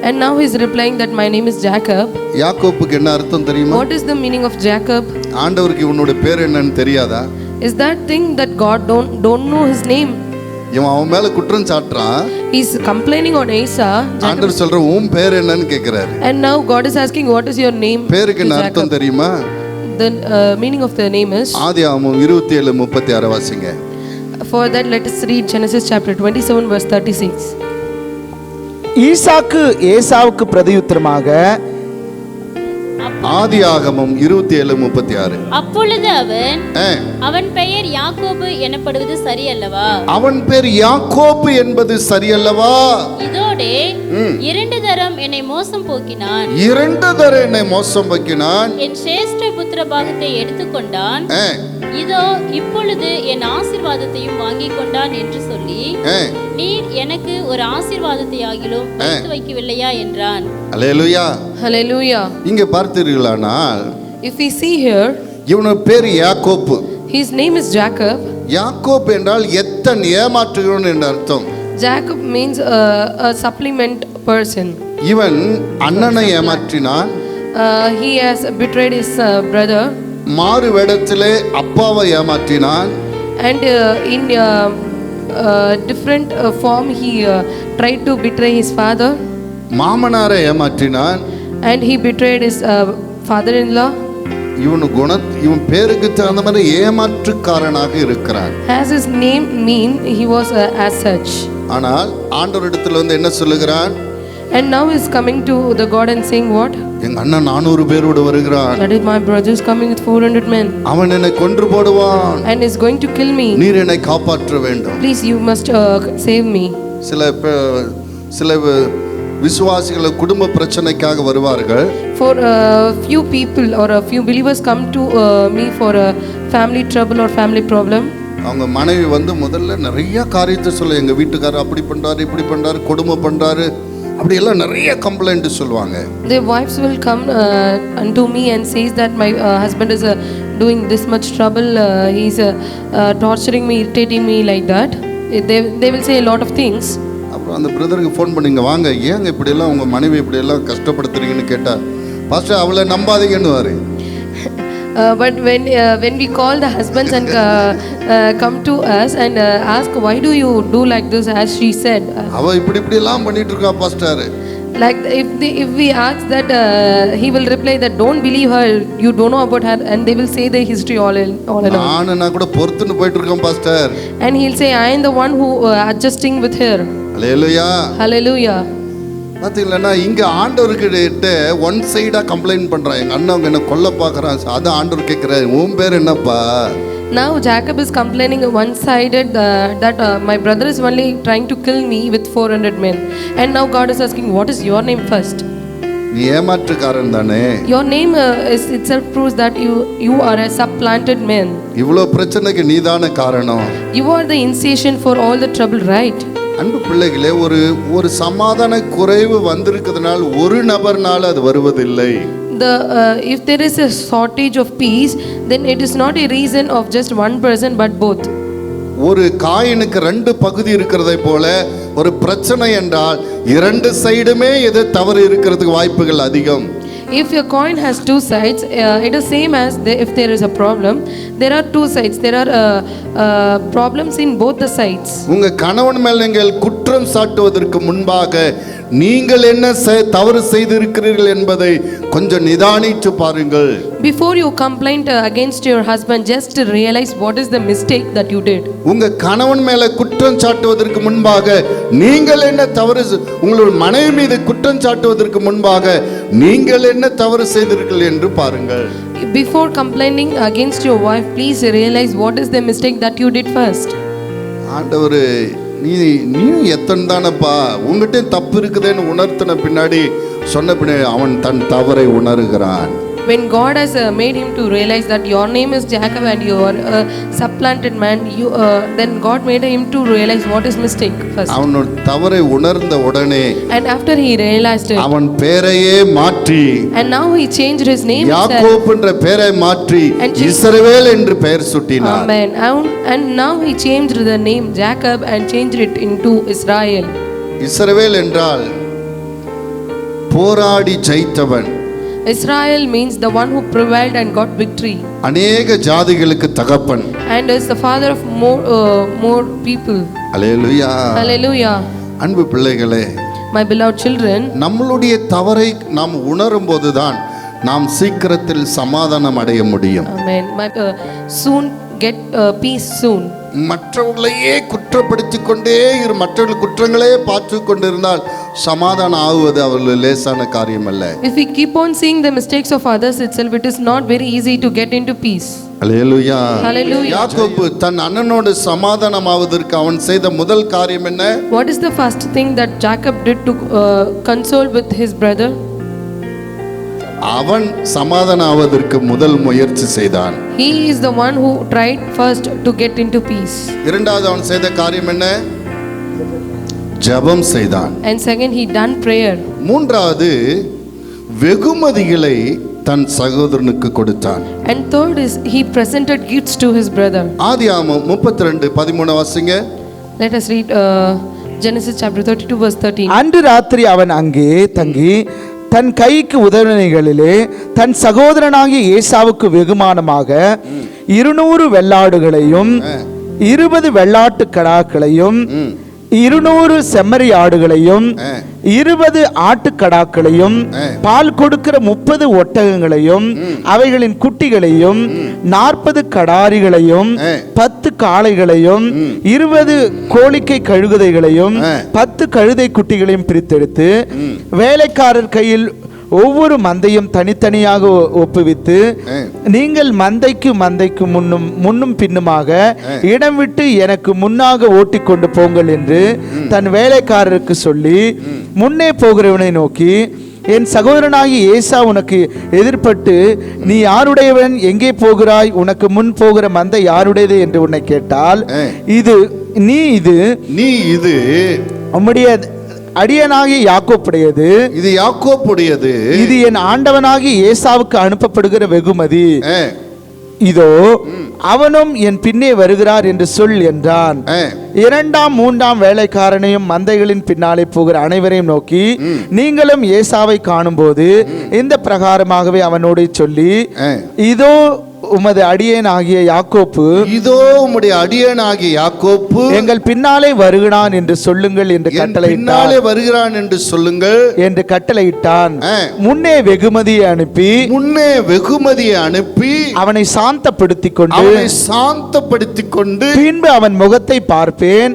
Speaker 4: And now he is replying that my name is Jacob.
Speaker 1: யாக்கோப்புக்கு என்ன அர்த்தம் தெரியுமா?
Speaker 4: What is the meaning of Jacob?
Speaker 1: ஆண்டவருக்கு இவனோட பேர் என்னன்னு தெரியாதா?
Speaker 4: Is that thing that God don't know his name?
Speaker 1: இவன் அவன் மேல குற்றம் சாட்டுறான்.
Speaker 4: He is complaining on Esau.
Speaker 1: ஆண்டவர் சொல்ற, உன் பேர் என்னன்னு கேக்குறாரு.
Speaker 4: And now God is asking, what is your name?
Speaker 1: பேருக்கு என்ன அர்த்தம் தெரியுமா?
Speaker 4: The meaning of the name is,
Speaker 1: ஆதியாகமம் 27:36 வாசிங்க.
Speaker 4: For that let us read Genesis chapter 27 verse 36.
Speaker 5: ஈசாக்கு ஏசாவுக்கு பிரதியுத்தரமாக,
Speaker 1: ஆதியாகமம் 27:36.
Speaker 2: அப்பொழுது அவன் பெயர் யாக்கோபு எனப்படுவது சரியல்லவா?
Speaker 1: அவன் பேர் யாக்கோபு என்பது சரியல்லவா?
Speaker 2: இதோடே 2 தரம் என்னை மோசம் போக்கினான்.
Speaker 1: 2 தரம் என்னை மோசம் போக்கினான்.
Speaker 2: என் சேஷ்ட புத்திர பாகத்தை எடுத்துக்கொண்டான். இதோ இப்பொழுது என் ஆசீர்வாதத்தையும் வாங்கி கொண்டான் என்று சொல்லி, நீர் எனக்கு ஒரு ஆசீர்வாதத்தை ஆகிலும் வைத்து வைக்கவில்லையா என்றான்.
Speaker 1: அல்லேலூயா,
Speaker 4: Hallelujah.
Speaker 1: இங்க பார்த்தீர்களானால்,
Speaker 4: If we see here,
Speaker 1: இவனோட பேர் யாக்கோப்பு.
Speaker 4: his name is Jacob.
Speaker 1: யாக்கோப்பு என்றால் எத்தன் ஏமாற்றுகிறவன் என்ற அர்த்தம்.
Speaker 4: Jacob means a supplement person.
Speaker 1: இவன் அண்ணனை ஏமாற்றினான்.
Speaker 4: He has betrayed his brother.
Speaker 1: மாறு வேடத்திலே அப்பாவை ஏமாற்றினான்.
Speaker 4: And in different form he tried to betray his father.
Speaker 1: மாமனாரை ஏமாற்றினான்.
Speaker 4: And he betrayed his father-in-law.
Speaker 1: இவன் பேருக்கு தகுந்த மாதிரி ஏமாற்றுக்காரனாக இருக்கிறான்.
Speaker 4: As his name mean, he was as such.
Speaker 1: ஆனால் ஆண்டவரிடத்தில் வந்து என்ன சொல்லுகிறான்?
Speaker 4: And now he is coming to the God and saying what?
Speaker 1: எங்க அண்ணன் 400 பேரோடு வருகிறான்.
Speaker 4: That is, my brother is coming with 400 men.
Speaker 1: அவன் என்னை கொன்று போடுவான்.
Speaker 4: And is going to kill me.
Speaker 1: நீர் என்னை காப்பாற்ற வேண்டும்.
Speaker 4: Please, you must save me.
Speaker 1: சில விசுவாசிகள் குடும்ப பிரச்சனைக்காக வருவார்கள்.
Speaker 4: For few people or a few believers come to me for a family trouble or family problem.
Speaker 1: அவங்க மனைவி வந்து முதல்ல நிறைய காரியத்தை சொல்ல, எங்க வீட்டுக்காரர் அப்படி பண்றாரு, இப்படி பண்றாரு, கொடுமை பண்றாரு, அப்படி எல்லாம் நிறைய கம்ப்ளைண்ட் சொல்லுவாங்க.
Speaker 4: Their wives will come unto me and says that my husband is doing this much trouble, he is torturing me, irritating me like that. They will say a lot of things.
Speaker 1: அப்புறம் அந்த பிரதருக்கு phone பண்ணிங்க, வாங்க, ஏங்க இப்படி எல்லாம் உங்க மனைவி இப்படி எல்லாம் கஷ்டப்படுத்துறீங்கன்னு கேட்டா, பாஸ்டர் அவளை நம்பாதீங்கன்னுவாரு.
Speaker 4: But when we call the husbands and come to us and ask, why do you do like this, as she said,
Speaker 1: அவ இப்படி இப்படி எல்லாம் பண்ணிட்டு இருக்கா pastor.
Speaker 4: like if we ask that, he will reply that don't believe her, you don't know about her, and they will say the history all along.
Speaker 1: நான் கூட பொறுத்துன்னு போயிட்டு இருக்கேன் pastor.
Speaker 4: And he'll say, I am the one who adjusting with her.
Speaker 1: Hallelujah.
Speaker 4: Hallelujah.
Speaker 1: பார்த்தீங்களா, இங்க ஆண்டவர்கிட்ட one சைடா complaint பண்றான். எங்க அண்ணன் அவங்க என்ன கொல்ல பார்க்கறான். அது ஆண்டவர் கேட்கிறாரு, உன் பேர் என்னப்பா?
Speaker 4: Now Jacob is complaining one-sided that my brother is only trying to kill me with 400 men. And now God is asking, what is your name first?
Speaker 1: நீ ஏமாற்றுக்காரன் தானே.
Speaker 4: Your name itself proves that you are a supplanted man.
Speaker 1: இவ்வளவு பிரச்சனைக்கு நீதான காரணம்.
Speaker 4: You are the initiation for all the trouble, right?
Speaker 1: அன்பு பிள்ளைகளே, ஒரு சமாதான குறைவு வந்திருக்கிறதுனால் ஒரு நபர்னால அது வருவதில்லை.
Speaker 4: If there is a shortage of peace, then it is not a reason of just one person but both.
Speaker 1: ஒரு காயினுக்கு ரெண்டு பகுதி இருக்கிறதை போல ஒரு பிரச்சனை என்றால் இரண்டு சைடுமே எது தவறு இருக்கிறதுக்கு வாய்ப்புகள் அதிகம்.
Speaker 4: If your coin has two sides, it is same as if there is a problem, there are two sides. There are problems in both the sides.
Speaker 1: உங்க கணவன் மேல் நீங்கள் குற்றம் சாட்டுவதற்கு முன்பாக நீங்கள் என்ன தவறு செய்திருக்கிறீர்கள் என்பதை கொஞ்சம் நிதானித்து பாருங்கள்.
Speaker 4: Before you complain against your husband, just realize what is the mistake that you did.
Speaker 1: உங்க கணவன் மேல குற்றம் சாட்டுவதற்கு முன்பாக நீங்கள் என்ன தவறு, உங்களுடைய மனைவி மீது குற்றம் சாட்டுவதற்கு முன்பாக நீங்கள் என்ன தவறு செய்தீர்கள் என்று பாருங்கள்.
Speaker 4: Before complaining against your wife, please realize what is the mistake that you did first.
Speaker 1: ஆண்டவர், நீ எத்தனை தானப்பா, உங்ககிட்ட தப்பு இருக்குதுன்னு உணர்த்தின பின்னாடி சொன்ன பின்னாடி அவன் தன் தவறை உணர்கிறான்.
Speaker 4: When God has made him to realize that your name is Jacob and you are a supplanted man, then God made him to realize what is mistake first.
Speaker 1: அவனோட தவறை உணர்ந்த உடனே
Speaker 4: And after he realized it,
Speaker 1: அவன் பெயரையே மாற்றி,
Speaker 4: and now he changed his name itself.
Speaker 1: Yakob என்ற பெயரை மாற்றி இஸ்ரவேல் என்று பெயர் சூட்டினார்.
Speaker 4: Amen. And now he changed the name Jacob and changed it into Israel.
Speaker 1: இஸ்ரவேல் என்றால் போராடி ஜெயித்தவன்.
Speaker 4: Israel means the one who prevailed and got victory.
Speaker 1: அநேக ஜாதிகளுக்கு தகப்பன்.
Speaker 4: And is the father of more people.
Speaker 1: Hallelujah.
Speaker 4: Hallelujah.
Speaker 1: அன்பு பிள்ளைகளே,
Speaker 4: My beloved children,
Speaker 1: நம்மளுடைய தவறை நாம் உணரும் போதுதான் நாம் சீக்கிரத்தில் சமாதானம் அடைய முடியும்.
Speaker 4: amen. Soon get peace soon.
Speaker 1: மற்றவர்களையே குற்றப்படுத்தி கொண்டே மற்றவர்கள் குற்றங்களே பார்த்து கொண்டிருந்தால் சமாதானம் ஆகுவது அவர்கள் லேசான காரியம் அல்ல.
Speaker 4: If we keep on seeing the mistakes of others itself, it is not very easy to get into peace.
Speaker 1: Hallelujah.
Speaker 4: Hallelujah.
Speaker 1: யாக்கோபு தன் அண்ணனோடு சமாதானம் ஆவதற்கு அவன் செய்த முதல் காரியம் என்ன?
Speaker 4: What is the first thing that Jacob did to console with his brother?
Speaker 1: அவன் சமாதானம் ஆவதற்கு முதல் முயற்சி செய்தான்.
Speaker 4: He is the one who tried first to get into peace.
Speaker 1: இரண்டாவது அவன் செய்த காரியம் என்ன? ஜெபம் செய்தான்.
Speaker 4: And second, he done prayer.
Speaker 1: மூன்றாவது வெகுமதிகளை தன் சகோதரனுக்கு கொடுத்தான்.
Speaker 4: And third is he presented gifts to his brother.
Speaker 1: ஆதியாகமம் 32:13 வாசிங்க.
Speaker 4: Let us read Genesis chapter 32 verse 13.
Speaker 5: அன்று ராத்திரி அவன் அங்கே தங்கி தன் கைக்கு உதவிகளிலே தன் சகோதரனாகிய ஏசாவுக்கு வெகுமானமாக 200 வெள்ளாடுகளையும் 20 வெள்ளாட்டு கடாக்களையும் 200 செம்மறி ஆடுகளையும் 20 ஆட்டுக்கடாக்களையும் பால் கொடுக்கிற 30 ஒட்டகங்களையும் அவைகளின் குட்டிகளையும் 40 கடாரிகளையும் 10 காளைகளையும் 20 கோழிக்கை கழுகுதைகளையும் 10 கழுதை குட்டிகளையும் பிரித்தெடுத்து வேலைக்காரர் கையில் ஒவ்வொரு மந்தையும் தனித்தனியாக ஒப்புவித்து நீங்கள் மந்தைக்கு முன்னும் பின்னுமாக இடம் விட்டு எனக்கு முன்னாக ஓட்டிக் கொண்டு போங்கள் என்று தன் வேலைக்காரருக்கு சொல்லி முன்னே போகிறவனை நோக்கி, என் சகோதரனாகி ஏசா உனக்கு எதிர்பட்டு நீ யாருடையவன், எங்கே போகிறாய், உனக்கு முன் போகிற மந்தை யாருடையது என்று உன்னை கேட்டால் நீ இது உம்முடைய அடியனாகிய யாக்கோப்புடையது,
Speaker 1: இது யாக்கோப்புடையது,
Speaker 5: இது என் ஆண்டவனாகிய ஏசாவுக்கு அனுப்பப்படுகிற வெகுமதி. இதோ அவனும் என் பின்னே வருகிறார் என்று சொல் என்றான். இரண்டாம் மூன்றாம் வேலைக்காரனையும் மந்தைகளின் பின்னாலே போகிற அனைவரையும் நோக்கி, நீங்களும் ஏசாவை காணும்போது இந்த பிரகாரமாகவே அவனோடு சொல்லி, இதோ உமது அடியேன் ஆகிய யாக்கோப்பு,
Speaker 1: இதோ உம்முடைய அடியேன் ஆகிய யாக்கோப்பு
Speaker 5: எங்கள் பின்னாலே வருகிறான் என்று சொல்லுங்கள் என்று
Speaker 1: பின்னாலே வருகிறான் என்று சொல்லுங்கள்
Speaker 5: என்று கட்டளையிட்டான். முன்னே வெகுமதியை அனுப்பி அவனை சாந்தப்படுத்திக் கொண்டு பின்பு அவன் முகத்தை பார்ப்பேன்,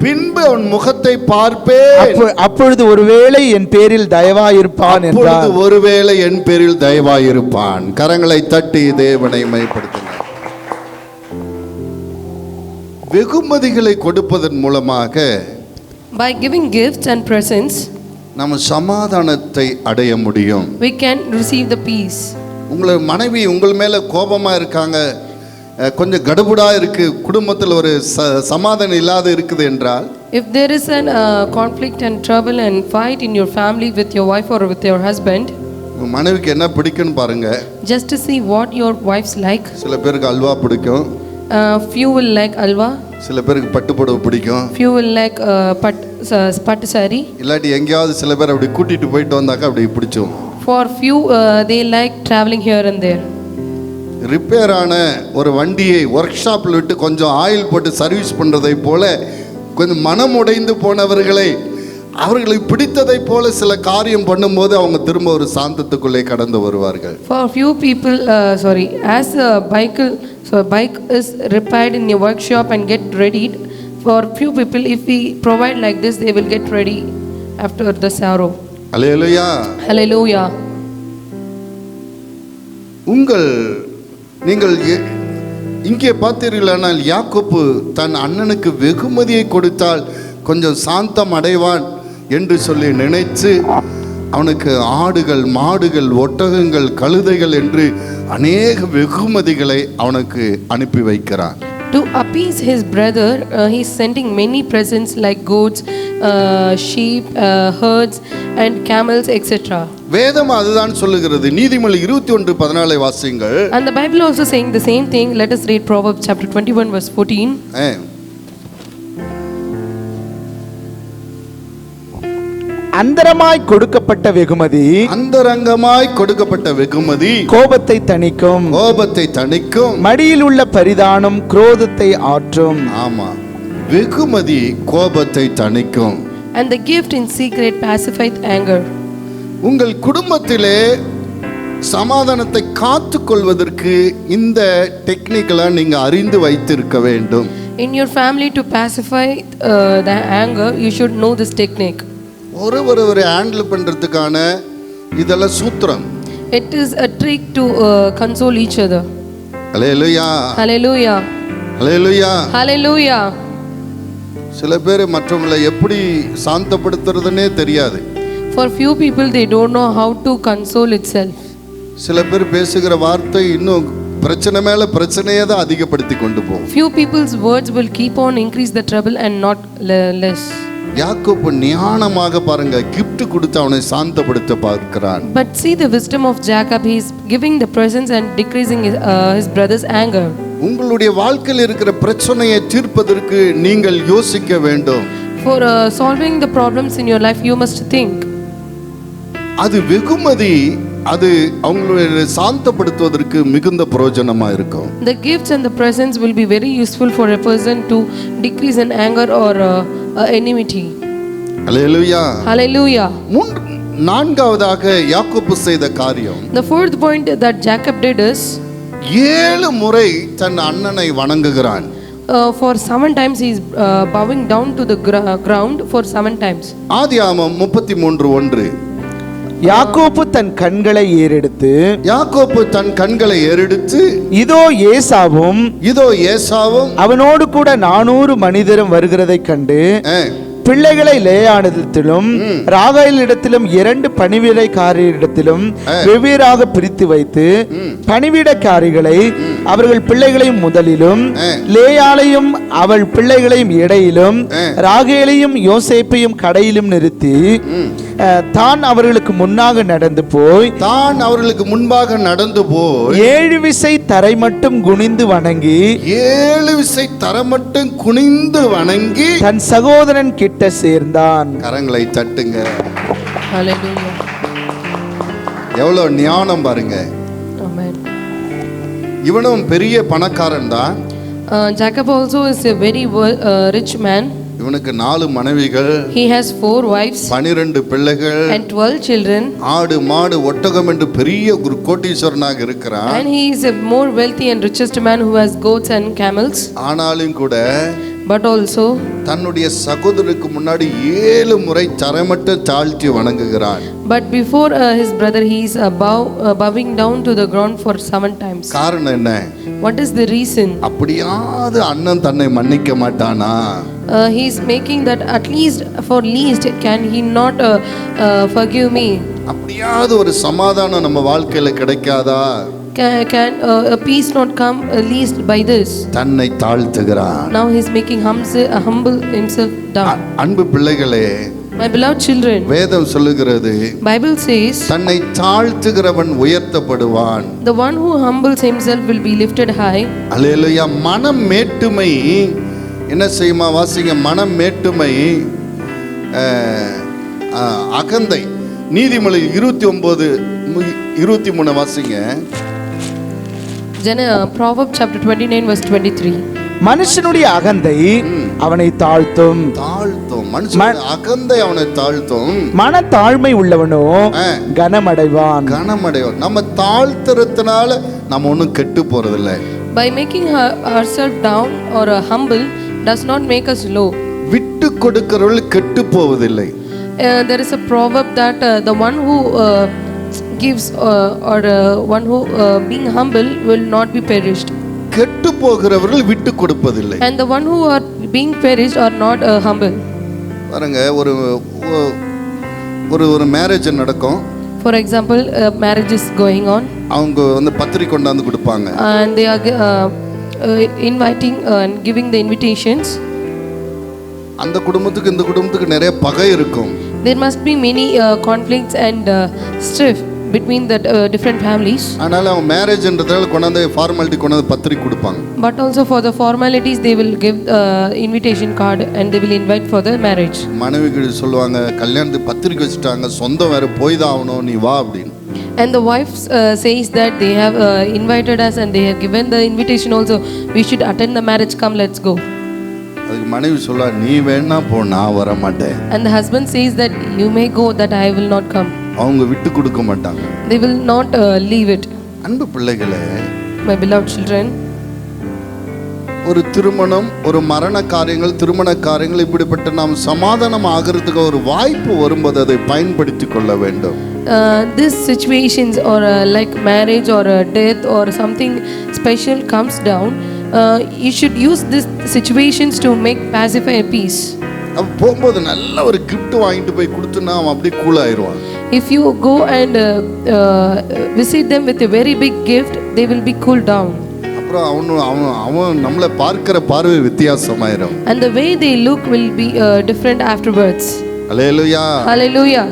Speaker 5: அப்பொழுது ஒருவேளை என் பேரில் தயவாயிருப்பான் என்றார்.
Speaker 1: ஒருவேளை என் பேரில் தயவாயிருப்பான். கரங்களை தட்டி தேவனை மைப்படுத்த. வெகுமதிகளை கொடுப்பதன் மூலமாக,
Speaker 4: by giving gifts and presents,
Speaker 1: நம்ம சமாதானத்தை அடைய முடியும்.
Speaker 4: we can receive the peace.
Speaker 1: உங்களை மனைவி உங்கள் மேல கோபமா இருக்காங்க, கொஞ்சம் கடுபுடா இருக்கு, குடும்பத்தில் ஒரு சமாதானம் இல்லாத இருக்குது என்றால்,
Speaker 4: if there is an conflict and trouble and fight in your family with your wife or with your husband,
Speaker 1: மனைவிக்கு என்ன பிடிக்கும்னு பாருங்க.
Speaker 4: just to see what your wives like.
Speaker 1: சில பேருக்கு அல்வா பிடிக்கும்,
Speaker 4: few will like alwa,
Speaker 1: சில பேருக்கு பட்டு புடவை பிடிக்கும்,
Speaker 4: few will like pattu saree,
Speaker 1: இல்லாட்டி எங்கேயாவது சில பேர் அப்படி கூட்டிட்டு போயிட்டு வந்தாக்க அப்படி பிடிச்சோம்.
Speaker 4: for few they like traveling here and there.
Speaker 1: Repair ஆன ஒரு வண்டியை ஒர்க் ஷாப்பில் விட்டு கொஞ்சம் ஆயில் போட்டு சர்வீஸ் பண்ணுறதை போல கொஞ்சம் மனம் உடைந்து போனவர்களை அவர்களுக்கு பிடித்ததை போல சில காரியம் பண்ணும்போது அவங்க திரும்ப ஒரு சாந்தத்துக்குள்ளே கடந்து வருவார்கள்.
Speaker 4: For few people as a bike is repaired in your workshop and get readied, for few people if we provide like this they will get ready after the sorrow.
Speaker 1: Hallelujah.
Speaker 4: Hallelujah.
Speaker 1: நீங்கள் இங்கே பார்த்தீர்களானால் யாக்கோப்பு தன் அண்ணனுக்கு வெகுமதியை கொடுத்தால் கொஞ்சம் சாந்தம் அடைவான் என்று சொல்லி நினைத்து அவனுக்கு ஆடுகள், மாடுகள், ஒட்டகங்கள், கழுதைகள் என்று அநேக வெகுமதிகளை அவனுக்கு அனுப்பி வைக்கிறான்.
Speaker 4: To appease his brother, he is sending many presents like goats, sheep, herds and camels, etc.
Speaker 1: வேதம் அதுதான் சொல்லுகிறது. நீதிமொழி 21:14 வாசியுங்கள்.
Speaker 4: And the Bible also saying the same thing. Let us read Proverbs chapter 21 verse 14.
Speaker 5: அந்தரமாய் கொடுக்கப்பட்ட வெகுமதி கோபத்தை தணிக்கும், மடியில் உள்ள பரிதானம் குரோதத்தை ஆற்றும்.
Speaker 1: ஆமா, வெகுமதி கோபத்தை தணிக்கும்.
Speaker 4: And the gift in secret pacifieth anger.
Speaker 1: உங்கள் குடும்பத்திலே சமாதானத்தை காத்துக்கொள்வதற்கு இந்த டெக்னிக்கெல்லாம் நீங்க அறிந்து வைத்திருக்க வேண்டும்.
Speaker 4: In your family to pacify the anger, you should know this technique.
Speaker 1: ஒரு ஹேண்டில் பண்றதுக்கான இதெல்லாம் சூத்திரம்.
Speaker 4: It is a trick to console each other.
Speaker 1: Hallelujah.
Speaker 4: Hallelujah.
Speaker 1: Hallelujah.
Speaker 4: Hallelujah.
Speaker 1: சில பேர் மற்றவங்களை எப்படி சாந்தப்படுத்துறதுன்னே தெரியாது.
Speaker 4: For few people they don't know how to console itself.
Speaker 1: சில பேர் பேசுகிற வார்த்தை இன்னும் பிரச்சனை மேல பிரச்சனையை தான் அதிகப்படுத்தி கொண்டு போகும்.
Speaker 4: Few people's words will keep on increase the trouble and not less.
Speaker 1: யாக்கோபு ஞானமாக பாருங்க, gift கொடுத்து அவனை சாந்தப்படுத்த பார்க்கிறான்.
Speaker 4: But see the wisdom of Jacob, he is giving the presents and decreasing his brother's anger.
Speaker 1: உங்களுடைய வாழ்க்கையில் இருக்கிற பிரச்சனையை தீர்ப்பதற்கு நீங்கள் யோசிக்க வேண்டும்.
Speaker 4: For solving the problems in your life you must think.
Speaker 1: அது வெகுமதி, அது அவங்களை சாந்தப்படுத்துவதற்கு மிகுந்த பிரயோஜனமா இருக்கும்.
Speaker 4: The gifts and the presents will be very useful for a person to decrease an anger or enmity.
Speaker 1: Hallelujah.
Speaker 4: Hallelujah.
Speaker 1: நான்காவதாக யாக்கோபு செய்த காரியம்,
Speaker 4: The fourth point that Jacob did is
Speaker 1: 7 முறை தன் அண்ணனை வணங்குகிறான்.
Speaker 4: For 7 times he is bowing down to the ground for 7 times.
Speaker 1: ஆதியாகமம் 33:1.
Speaker 5: யாக்கோப்பு தன் கண்களை ஏறெடுத்து இதோ ஏசாவும் அவனோடு கூட 400 மனிதரும் வருகிறதைக் கண்டு பிள்ளைகளை லேயானிடத்திலும் ராகாயிலிடத்திலும் 2 பணிவிடைக்காரியிடத்திலும் வெவ்வேறாக பிரித்து வைத்து பணிவிடைக்காரிகளை அவர்கள் பிள்ளைகளையும் முதலிலும் லேயாளையும் அவள் பிள்ளைகளையும் இடையிலும் ராகேலையும் யோசேப்பையும் கடையிலும் நிறுத்தி தான் அவர்களுக்கு முன்னாக நடந்து போய் 7 விசை தரை மட்டும் குனிந்து வணங்கி
Speaker 1: 7 விசை தரை மட்டும் குனிந்து வணங்கி
Speaker 5: தன் சகோதரன் கிட்ட சேர்ந்தான்.
Speaker 1: கரங்களை தட்டுங்க.
Speaker 4: Hallelujah.
Speaker 1: எவ்வளவு ஞானம் பாருங்க.
Speaker 4: Amen.
Speaker 1: இவனும் பெரிய பணக்காரன் தான்.
Speaker 4: Jacob also is a very rich man.
Speaker 1: இவனுக்கு 4 மனைவிகள்,
Speaker 4: He has 4 wives
Speaker 1: 12 பிள்ளைகள்
Speaker 4: and 12 children,
Speaker 1: ஆடு மாடு ஒட்டகம் என்று பெரிய ஒரு கோட்டீஸ்வரனாக இருக்கிறான்.
Speaker 4: and he is a more wealthy and richest man who has goats and camels.
Speaker 1: ஆனாலும் கூட
Speaker 4: But also
Speaker 1: தன்னுடைய சகோதரருக்கு முன்னாடி 7 முறை தரைமட்டம் தாழ்த்தி வணங்குகிறான்.
Speaker 4: but before his brother he is bowing down to the ground for 7 times.
Speaker 1: காரணம் என்ன?
Speaker 4: What is the reason?
Speaker 1: அப்படியாவது அண்ணன் தன்னை மன்னிக்க மாட்டானா?
Speaker 4: He is making that at least for least can he not forgive me?
Speaker 1: அப்படியாவது ஒரு சமாதானம் நம்ம வாழ்க்கையில கிடைக்காதா?
Speaker 4: Can a peace not come at least by this?
Speaker 1: தன்னை தாழ்த்துகிறான்.
Speaker 4: Now he is making humble himself down.
Speaker 1: அன்பு பிள்ளைகளே,
Speaker 4: My beloved children,
Speaker 1: வேதம் சொல்லுகிறது,
Speaker 4: Bible says
Speaker 1: தன்னை தாழ்த்துகிறவன் உயர்த்தப்படுவான்.
Speaker 4: the one who humbles himself will be lifted high.
Speaker 1: அல்லேலூயா. மனம் மேட்டுமை என்ன செய்யுமா? வாசிங்க. மனம் மேட்டுமை அகந்தை. நீதிமொழி 29:23 வாசிங்க.
Speaker 4: Proverbs chapter 29 verse 23.
Speaker 5: மனுஷனுடைய அகந்தை அவனை தாழ்த்தும்.
Speaker 1: மனுஷனுடைய அகந்தை அவனை தாழ்த்தும்.
Speaker 5: மன தாழ்மை உள்ளவனோ கனமடைவான்.
Speaker 1: நம்ம தாழ்த்துறதுனால நம்ம ஒன்றும் கெட்டு போறதில்லை.
Speaker 4: By making ourselves down or humble does not make us low.
Speaker 1: விட்டு கொடுக்கிறவர்கள் கெட்டு போவதில்லை.
Speaker 4: There is a proverb that the one who gives or one who being humble will not be perished.
Speaker 1: கெட்டு போகிறவர்கள் விட்டு கொடுப்பதில்லை.
Speaker 4: And the one who are being perished are not humble.
Speaker 1: பாருங்க, ஒரு marriage நடக்கும்.
Speaker 4: For example, marriage is going on.
Speaker 1: அவங்க வந்து பத்திரிக்கை கொண்டாந்து கொடுப்பாங்க.
Speaker 4: And they are inviting and giving the invitations.
Speaker 1: அந்த குடும்பத்துக்கு இந்த குடும்பத்துக்கு நிறைய பகை இருக்கும்.
Speaker 4: There must be many conflicts and strife between the different families.
Speaker 1: அதனால அவங்க மேரேஜ்ன்றதால கொண்டாந்து ஃபார்மாலிட்டி கொண்டாந்து பத்திரிக்கை கொடுப்பாங்க.
Speaker 4: But also for the formalities they will give invitation card and they will invite for the marriage.
Speaker 1: மனைவிகள் சொல்லுவாங்க, கல்யாணத்துக்கு பத்திரிக்கை வச்சுட்டாங்க, சொந்தம் வேற போய் தான் ஆகணும், நீ வா அப்படின்னு.
Speaker 4: And the wife says that they have invited us and they have given the invitation also, we should attend the marriage, come let's go.
Speaker 1: அதுக்கு மனைவி சொல்லுவா, நீ வேணா போ, நான் வர மாட்டேன்.
Speaker 4: And the husband says that you may go, that I will not come.
Speaker 1: அவங்க விட்டு கொடுக்க மாட்டாங்க.
Speaker 4: They will not leave it.
Speaker 1: அன்பு பிள்ளைகளே,
Speaker 4: My beloved children,
Speaker 1: ஒரு திருமணம், ஒரு மரண காரியங்கள், திருமண காரியங்கள், இப்படிப்பட்ட நாம் சமாதானம் ஆகிறதுக்கு ஒரு வாய்ப்பு வரும்போது அதை பயன்படுத்தி கொள்ள வேண்டும்.
Speaker 4: These situations or like marriage or death or something special comes down, you should use these situations to make pacify peace.
Speaker 1: அவன் போகும்போது நல்ல ஒரு கிஃப்ட் வாங்கிட்டு போய் கொடுத்துனா அவன் அப்படியே கூல் ஆயிடுவான்.
Speaker 4: If you go and visit them with a very big gift, they will be cooled down.
Speaker 1: அப்புறம் அவன் நம்மளை பார்க்கிற பார்வை வித்தியாசமாயிரும்.
Speaker 4: And the way they look will be different afterwards.
Speaker 1: Hallelujah.
Speaker 4: Hallelujah.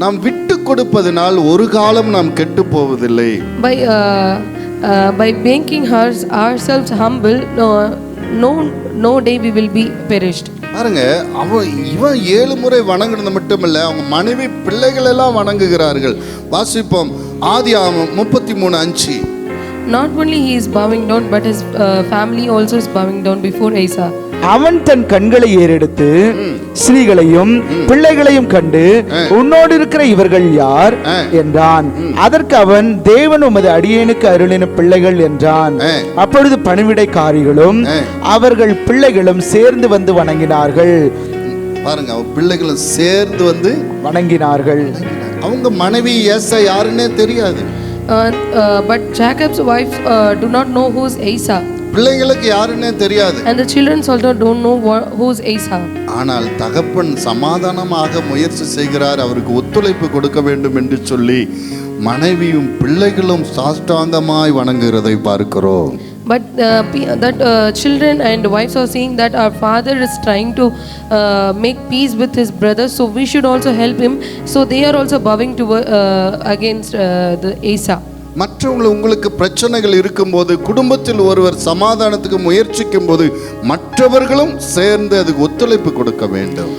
Speaker 1: நாம் விட்டு கொடுப்பதனால் ஒரு காலம் நாம் கெட்டு போவதில்லை.
Speaker 4: By making ourselves humble, no day we will be perished.
Speaker 1: பாருங்க, இவன் 7 முறை வணங்குறது மட்டுமல்ல, அவங்க மனைவி பிள்ளைகள் எல்லாம் வணங்குகிறார்கள். வாசிப்போம் ஆதியாகமம் 33:5.
Speaker 4: Not only he is bowing down, but his family also is bowing down before Asa.
Speaker 5: அவன் தன் கண்களை ஏறெடுத்து ஸ்திரீகளையும் பிள்ளைகளையும் கண்டு, உன்னோடு இருக்கிற இவர்கள் யார் என்றான். அதற்கு அவன், தேவன் உமது அடியேனுக்கு அருளின பிள்ளைகள் என்றான். அப்பொழுது பணிவிடைக்காரிகளும் அவர்கள் பிள்ளைகளும் சேர்ந்து வந்து வணங்கினார்கள்.
Speaker 1: பாருங்க, அவ பிள்ளைகளும் சேர்ந்து வந்து
Speaker 5: வணங்கினார்கள்.
Speaker 1: அவங்க மனைவி ஏசா யாருன்னே தெரியாது.
Speaker 4: But Jacob's wife do not know who is Asa.
Speaker 1: பிள்ளைகளுக்கு யாருன்னே தெரியாது.
Speaker 4: And the children also don't know who is Asa.
Speaker 1: ஆனால் தகப்பன் சமாதானமாக முயற்சி செய்கிறார், அவருக்கு ஒத்துழைப்பு கொடுக்க வேண்டும் என்று சொல்லி மனைவியும் பிள்ளைகளும் சாஷ்டாங்கமாய் வணங்குகிறதை பார்க்கிறோம்.
Speaker 4: But children and wives are saying that our father is trying to make peace with his brothers, so we should also help him. So they are also bowing to against the Asa.
Speaker 1: மற்றவங்க உங்களுக்கு பிரச்சனைகள் இருக்கும்போது, குடும்பத்தில் ஒருவர் சமாதானத்துக்கு முயற்சிக்கும் போது மற்றவர்களும் சேர்ந்து அதுக்கு ஒத்துழைப்பு கொடுக்க வேண்டும்.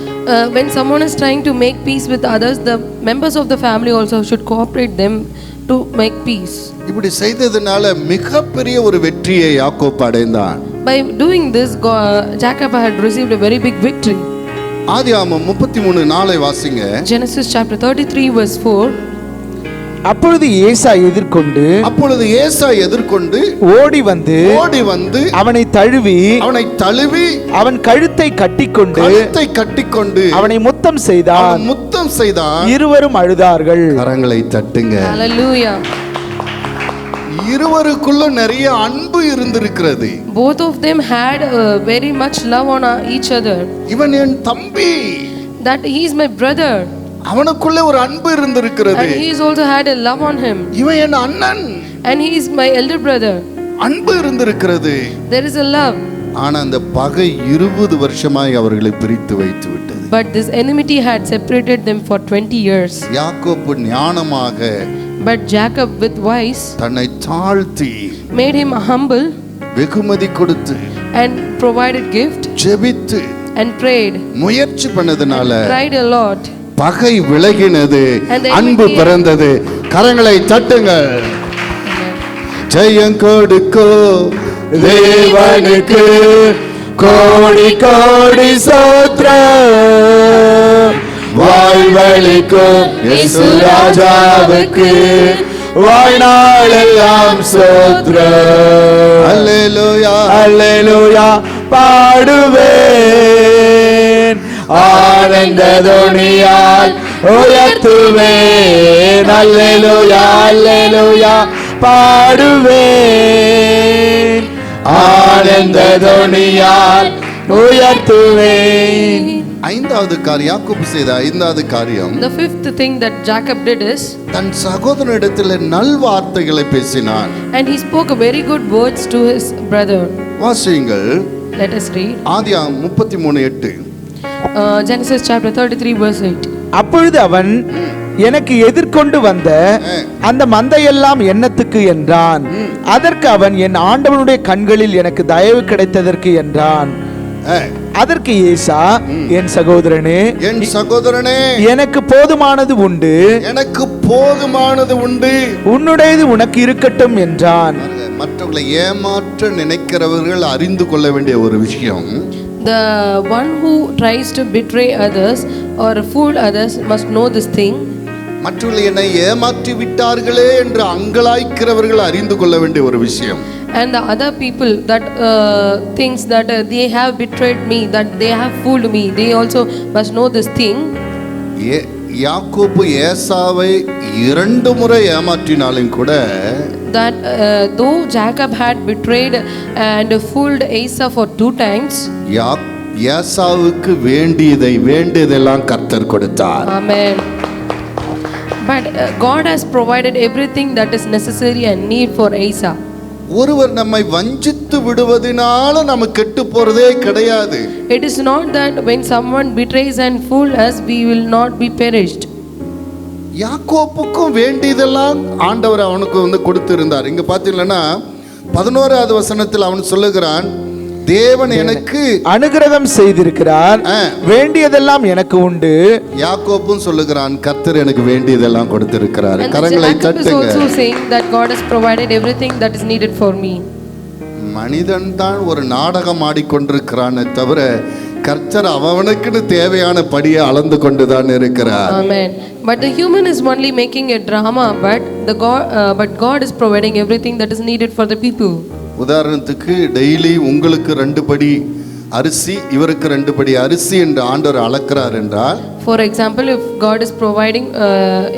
Speaker 4: When someone is trying to make peace with others, the members of the family also should cooperate them to make peace.
Speaker 1: இப்படி செய்ததனால மிகப்பெரிய ஒரு வெற்றியை யாக்கோபு அடைந்தான்.
Speaker 4: By doing this, Jacob had received a very big victory.
Speaker 1: ஆதியாகமம் 33:4 வாசிங்க.
Speaker 4: Genesis chapter 33 verse 4.
Speaker 5: அப்பொழுது ஏசா எதிர்கொண்டு ஓடி வந்து அவனை தழுவி அவன் கழுத்தை கட்டிக்கொண்டு அவனை முத்தம் செய்தான். இருவரும் அழுதார்கள். கரங்களை தட்டுங்க.
Speaker 4: Hallelujah.
Speaker 1: இருவருக்குள்ள நிறைய அன்பு இருந்திருக்கிறது.
Speaker 4: Both of them had very much love on each other.
Speaker 1: இவன் என் தம்பி,
Speaker 4: that he is my brother.
Speaker 1: அவனுக்குள்ள ஒரு அன்பு இருந்திருக்கிறது.
Speaker 4: And he is also had a love on him.
Speaker 1: இவன் என் அண்ணன்,
Speaker 4: and he is my elder brother.
Speaker 1: அன்பு இருந்திருக்கிறது.
Speaker 4: There is a love.
Speaker 1: ஆனா அந்த பகை 20 வருஷமாய் அவர்களை பிரித்து வைத்து விட்டது.
Speaker 4: But this enmity had separated them for 20 years.
Speaker 1: யாக்கோபு ஞானமாக,
Speaker 4: but Jacob with wise
Speaker 1: தன்னை தாழ்த்தி,
Speaker 4: made him humble,
Speaker 1: வெகுமதி கொடுத்து,
Speaker 4: and provided gift,
Speaker 1: ஜெபித்து,
Speaker 4: and prayed,
Speaker 1: முயற்சி பண்ணதனால
Speaker 4: tried a lot,
Speaker 1: பகை விலகினது, அன்பு பிறந்தது. கரங்களை தட்டுங்கள். ஜெயம் கொடுக்கோ தேவனுக்கு கோடி கோடி ஸ்தோத்திரம். வாழ்வளிக்கும் இயேசு ராஜாவுக்கு வாழ்நாளெல்லாம் ஸ்தோத்திரம். அல்லேலூயா அல்லேலூயா பாடுவேன், ஆனந்த துணியால் உயர்த்துவேன். அல்லேலூயா அல்லேலூயா பாடுவேன், ஆனந்த துணியால் உயர்த்துவேன். ஐந்தாவது காரியம் யாக்கோபு செய்த ஐந்தாவது காரியம்,
Speaker 4: the fifth thing that Jacob did is
Speaker 1: தன் சகோதரனிடத்தில் நல்வார்த்தைகளை பேசினான்.
Speaker 4: and he spoke a very good words to his brother.
Speaker 1: வாசியுங்கள்.
Speaker 4: Let us read
Speaker 1: ஆதியாகமம் 33:8.
Speaker 4: Genesis chapter 33 verse 8.
Speaker 5: அப்பொழுது அவன், எனக்கு எதிர்கொண்டு வந்த அந்த மந்தையெல்லாம் என்னத்துக்கு என்றான். அதற்கு அவன், என் ஆண்டவனுடைய கண்களில் எனக்கு தயவு கிடைத்ததற்கு என்றான். அதற்கு ஏசா, என் சகோதரனே எனக்கு போதுமானது உண்டு, உன்னுடையது உனக்கு இருக்கட்டும் என்றான்.
Speaker 1: மற்றவர்களை ஏமாற்ற நினைக்கிறவர்கள் அறிந்து கொள்ள வேண்டிய ஒரு விஷயம்,
Speaker 4: the one who tries to betray others or fool others must know this thing.
Speaker 1: மற்றவர்கள் என்னை ஏமாற்றி விட்டார்களே என்று அங்கலாய்க்கிறவர்கள் அறிந்து கொள்ள வேண்டிய ஒரு விஷயம்.
Speaker 4: And the other people that thinks that they have betrayed me, that they have fooled me, they also must know this thing.
Speaker 1: யாக்கோபு ஏசாவை 2 முறை ஏமாற்றினாலும் கூட,
Speaker 4: that though Jacob had betrayed and fooled Esau for 2 times, ஏசாவுக்கு வேண்டியதெல்லாம் கர்த்தர் கொடுத்தார். Amen. But God has provided everything that is necessary and need for Esau.
Speaker 1: ஒருவர் நம்மை வஞ்சித்து விடுவதனால நம்ம கெட்டு போறதே கிடையாது.
Speaker 4: It is not that when someone betrays and fool us we will not be perished.
Speaker 1: யாக்கோபுக்கும் வேண்டியதெல்லாம் ஆண்டவர் அவனுக்கு கொடுத்திருந்தார். இங்க பாத்தீங்கன்னா 11வது வசனத்தில் அவன் சொல்லுகிறான், தேவன் எனக்கு
Speaker 5: அனுகிரகம் செய்திருக்கிறார், வேண்டியதெல்லாம் எனக்கு உண்டு.
Speaker 1: யாக்கோபும் சொல்லுகிறான், கர்த்தர் எனக்கு வேண்டியதெல்லாம் கொடுத்திருக்கிறார். கரங்களை தட்டுங்க.
Speaker 4: also saying that God has provided everything that is needed for me.
Speaker 1: மனிதன் தான் ஒரு நாடகம் ஆடிக்கொண்டிருக்கிறானே தவிர கர்த்தர் அவனுக்குன்னு தேவையான படியை அளந்து கொண்டுதான் இருக்கிறார்.
Speaker 4: Amen. But the human is only making a drama, but God is providing everything that is needed for the people.
Speaker 1: உதாரணத்துக்கு டெய்லி உங்களுக்கு 2 படி அரிசி, இவருக்கு 2 படி அரிசி என்று ஆண்டவர் அளக்கிறார் என்றால்,
Speaker 4: for example, if God is providing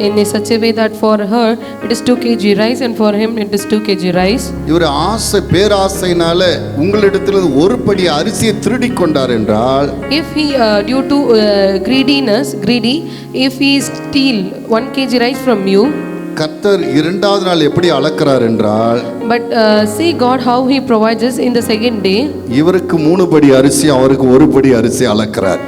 Speaker 4: in such a way that for her it is 2 kg rice and for him it is 2 kg rice,
Speaker 1: இவர் பேராசையினால உங்களிடத்தில் 1 படி அரிசியை திருடி கொண்டார் என்றால்,
Speaker 4: if he due to greedy if he steal 1 kg rice from you,
Speaker 1: கர்த்தர் இரண்டாவது நாள் எப்படி அளக்கிறார் என்றால்,
Speaker 4: But see God how He provides us in the second day.
Speaker 1: இவருக்கு 3 படி அரிசி அவருக்கு 1 படி அரிசி அளக்கிறார்.